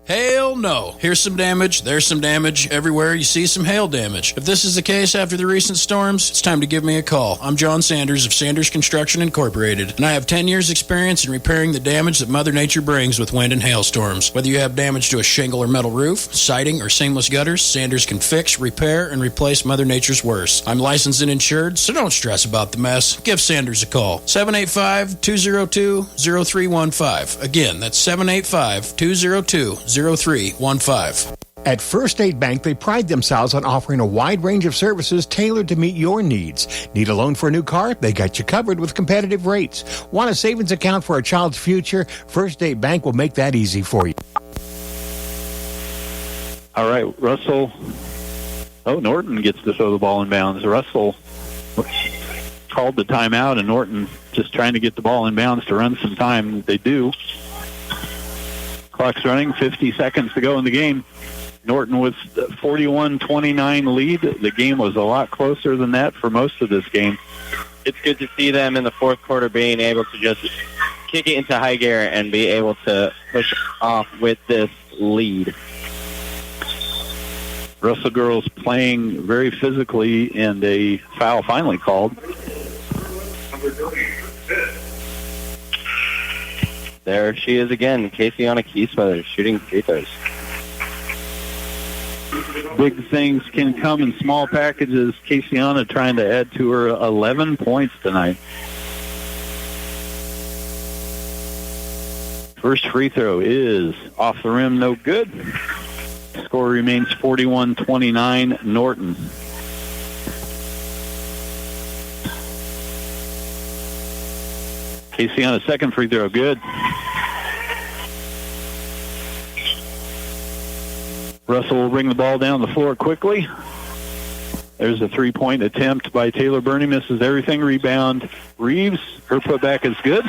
Hail no. Here's some damage, there's some damage, everywhere you see some hail damage. If this is the case after the recent storms, it's time to give me a call. I'm John Sanders of Sanders Construction Incorporated, and I have 10 years experience in repairing the damage that Mother Nature brings with wind and hailstorms. Whether you have damage to a shingle or metal roof, siding, or seamless gutters, Sanders can fix, repair, and replace Mother Nature's worst. I'm licensed and insured, so don't stress about the mess. Give Sanders a call. 785-202-0315. Again, that's 785-202-0315. At First State Bank, they pride themselves on offering a wide range of services tailored to meet your needs. Need a loan for a new car? They got you covered with competitive rates. Want a savings account for a child's future? First State Bank will make that easy for you. All right, Russell. Oh, Norton gets to throw the ball in bounds. Russell called the timeout, and Norton just trying to get the ball in bounds to run some time. They do. Clock's running, 50 seconds to go in the game. Norton with 41-29 lead. The game was a lot closer than that for most of this game. It's good to see them in the fourth quarter being able to just kick it into high gear and be able to push off with this lead. Russell girls playing very physically, and a foul finally called. There she is again, Caseyana Kiesweather shooting free throws. Big things can come in small packages. Caseyana trying to add to her 11 points tonight. First free throw is off the rim, no good. Score remains 41-29 Norton. Casey on a second free throw, good. Russell will bring the ball down the floor quickly. There's a three-point attempt by Taylor Burney, misses everything. Rebound, Reeves. Her putback is good.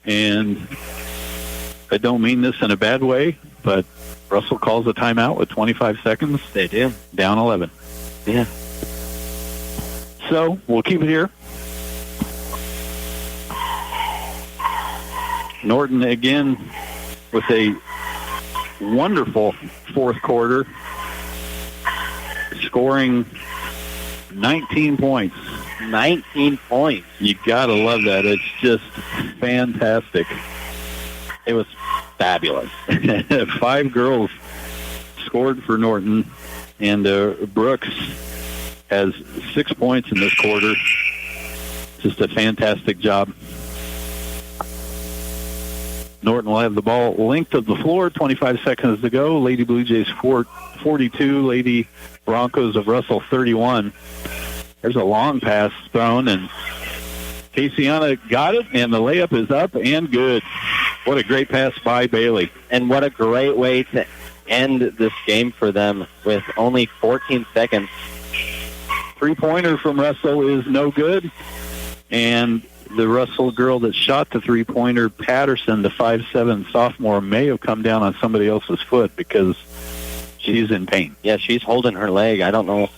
And I don't mean this in a bad way, but Russell calls a timeout with 25 seconds. They do. Down 11. Yeah. So we'll keep it here. Norton again with a wonderful fourth quarter, scoring 19 points. 19 points. You gotta love that. It's just fantastic. It was fabulous. 5 girls scored for Norton, and Brooks has 6 points in this quarter. Just a fantastic job. Norton will have the ball linked to the floor, 25 seconds to go. Lady Blue Jays 42, Lady Broncos of Russell 31. There's a long pass thrown, and Caseyana got it, and the layup is up and good. What a great pass by Bailey. And what a great way to end this game for them with only 14 seconds. Three-pointer from Russell is no good, and the Russell girl that shot the three-pointer, Patterson, the 5'7" sophomore, may have come down on somebody else's foot because she's in pain. Yeah, she's holding her leg. I don't know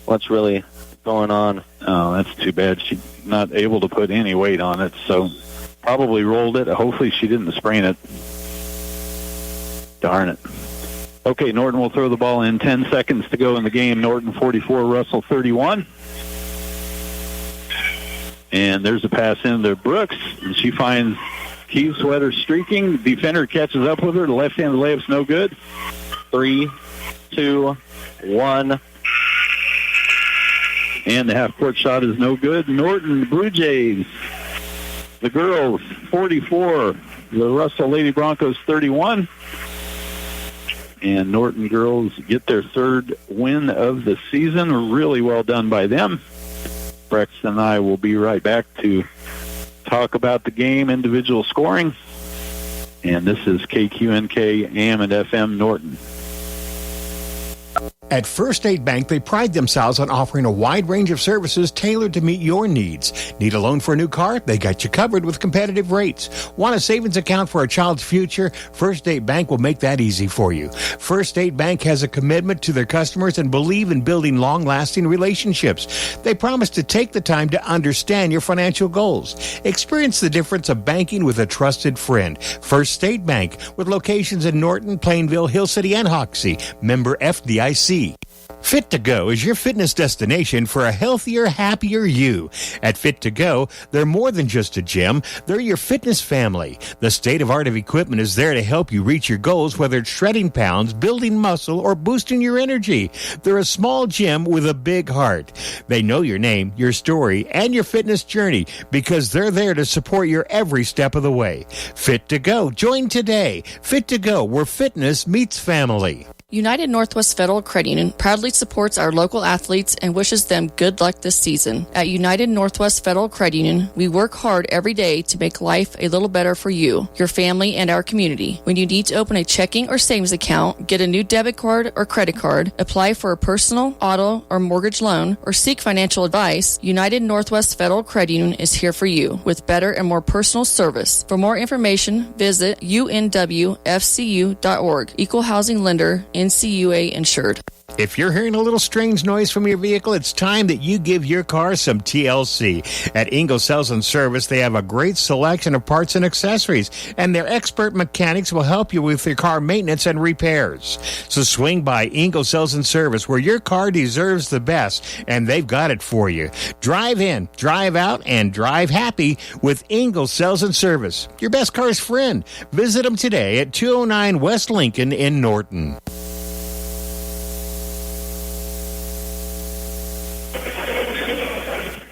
what's really going on. Oh, that's too bad. She's not able to put any weight on it, so probably rolled it. Hopefully she didn't sprain it. Darn it. Okay, Norton will throw the ball in. 10 seconds to go in the game. Norton 44, Russell 31. And there's a pass into Brooks, and she finds Kiesweather streaking. Defender catches up with her. The left-handed layup's no good. 3, 2, 1. And the half-court shot is no good. Norton Blue Jays, the girls 44, the Russell Lady Broncos 31. And Norton girls get their third win of the season. Really well done by them. Brex and I will be right back to talk about the game, individual scoring. And this is KQNK AM and FM Norton. At First State Bank, they pride themselves on offering a wide range of services tailored to meet your needs. Need a loan for a new car? They got you covered with competitive rates. Want a savings account for a child's future? First State Bank will make that easy for you. First State Bank has a commitment to their customers and believe in building long-lasting relationships. They promise to take the time to understand your financial goals. Experience the difference of banking with a trusted friend. First State Bank, with locations in Norton, Plainville, Hill City, and Hoxie. Member FDIC. Fit to Go is your fitness destination for a healthier, happier you. At Fit to Go, they're more than just a gym. They're your fitness family. The state-of-art of equipment is there to help you reach your goals, whether it's shredding pounds, building muscle, or boosting your energy. They're a small gym with a big heart. They know your name, your story, and your fitness journey because they're there to support your every step of the way. Fit to Go. Join today. Fit to Go, where fitness meets family. United Northwest Federal Credit Union proudly supports our local athletes and wishes them good luck this season. At United Northwest Federal Credit Union, we work hard every day to make life a little better for you, your family, and our community. When you need to open a checking or savings account, get a new debit card or credit card, apply for a personal, auto, or mortgage loan, or seek financial advice, United Northwest Federal Credit Union is here for you with better and more personal service. For more information, visit unwfcu.org. Equal housing lender, NCUA insured. If you're hearing a little strange noise from your vehicle, it's time that you give your car some TLC. At Ingalls Sales and Service, they have a great selection of parts and accessories, and their expert mechanics will help you with your car maintenance and repairs. So swing by Ingalls Sales and Service, where your car deserves the best, and they've got it for you. Drive in, drive out, and drive happy with Ingalls Sales and Service, your best car's friend. Visit them today at 209 West Lincoln in Norton.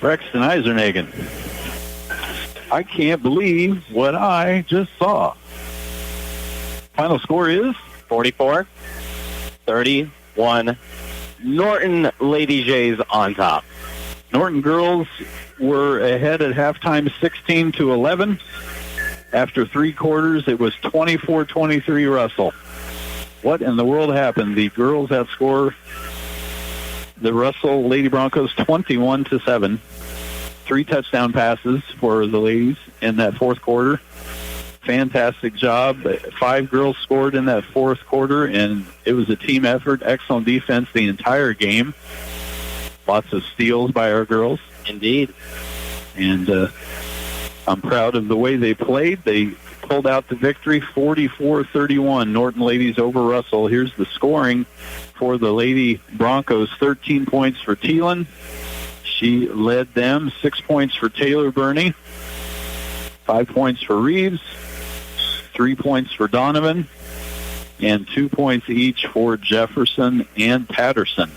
Braxton Eisernagen. I can't believe what I just saw. Final score is 44-31. Norton Lady Jays on top. Norton girls were ahead at halftime 16-11. After three quarters, it was 24-23 Russell. What in the world happened? The girls outscore the Russell Lady Broncos 21-7. 3 touchdown passes for the ladies in that fourth quarter. Fantastic job. 5 girls scored in that fourth quarter, and it was a team effort. Excellent defense the entire game. Lots of steals by our girls. Indeed. And I'm proud of the way they played. They pulled out the victory 44-31. Norton ladies over Russell. Here's the scoring for the Lady Broncos. 13 points for Thielen. She led them. 6 points for Taylor Burney. 5 points for Reeves. 3 points for Donovan. And 2 points each for Jefferson and Patterson.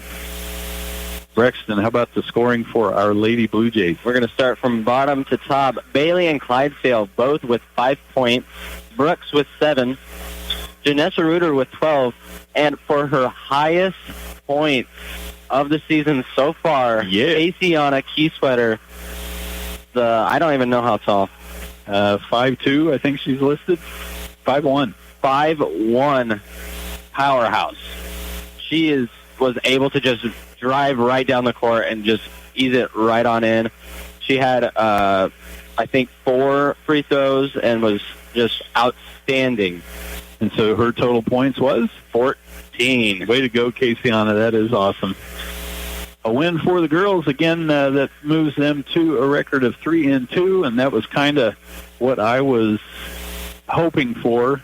Brexton, how about the scoring for our Lady Blue Jays? We're going to start from bottom to top. Bailey and Clydesdale both with 5 points. Brooks with 7. Janessa Reuter with 12. And for her highest points of the season so far, Caseyana Keysweater, I don't even know how tall. 5'2", I think she's listed. 5'1". 5'1", powerhouse. She was able to just drive right down the court and just ease it right on in. She had, I think, 4 free throws and was just outstanding. And so her total points was? 14. Way to go, Caseyana. That is awesome. A win for the girls, again, that moves them to a record of 3-2, and that was kind of what I was hoping for,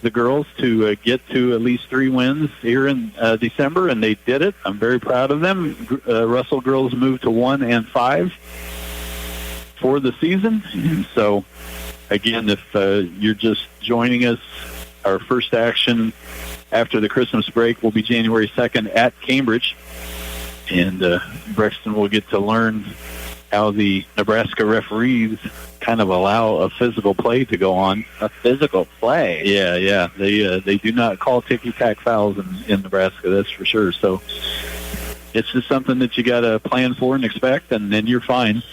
the girls to get to at least 3 wins here in December, and they did it. I'm very proud of them. Russell girls moved to 1-5 for the season. And so, again, if you're just joining us, our first action after the Christmas break will be January 2nd at Cambridge. And Brexton will get to learn how the Nebraska referees kind of allow a physical play to go on. A physical play? Yeah. They do not call ticky-tack fouls in Nebraska, that's for sure. So it's just something that you got to plan for and expect, and then you're fine.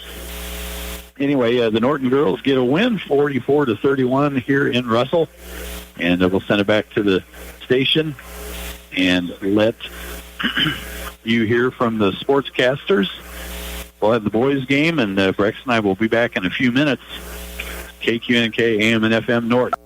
Anyway, the Norton girls get a win, 44-31 here in Russell. And we'll send it back to the station and let you hear from the sportscasters. We'll have the boys' game, and Brex and I will be back in a few minutes. KQNK AM and FM Norton.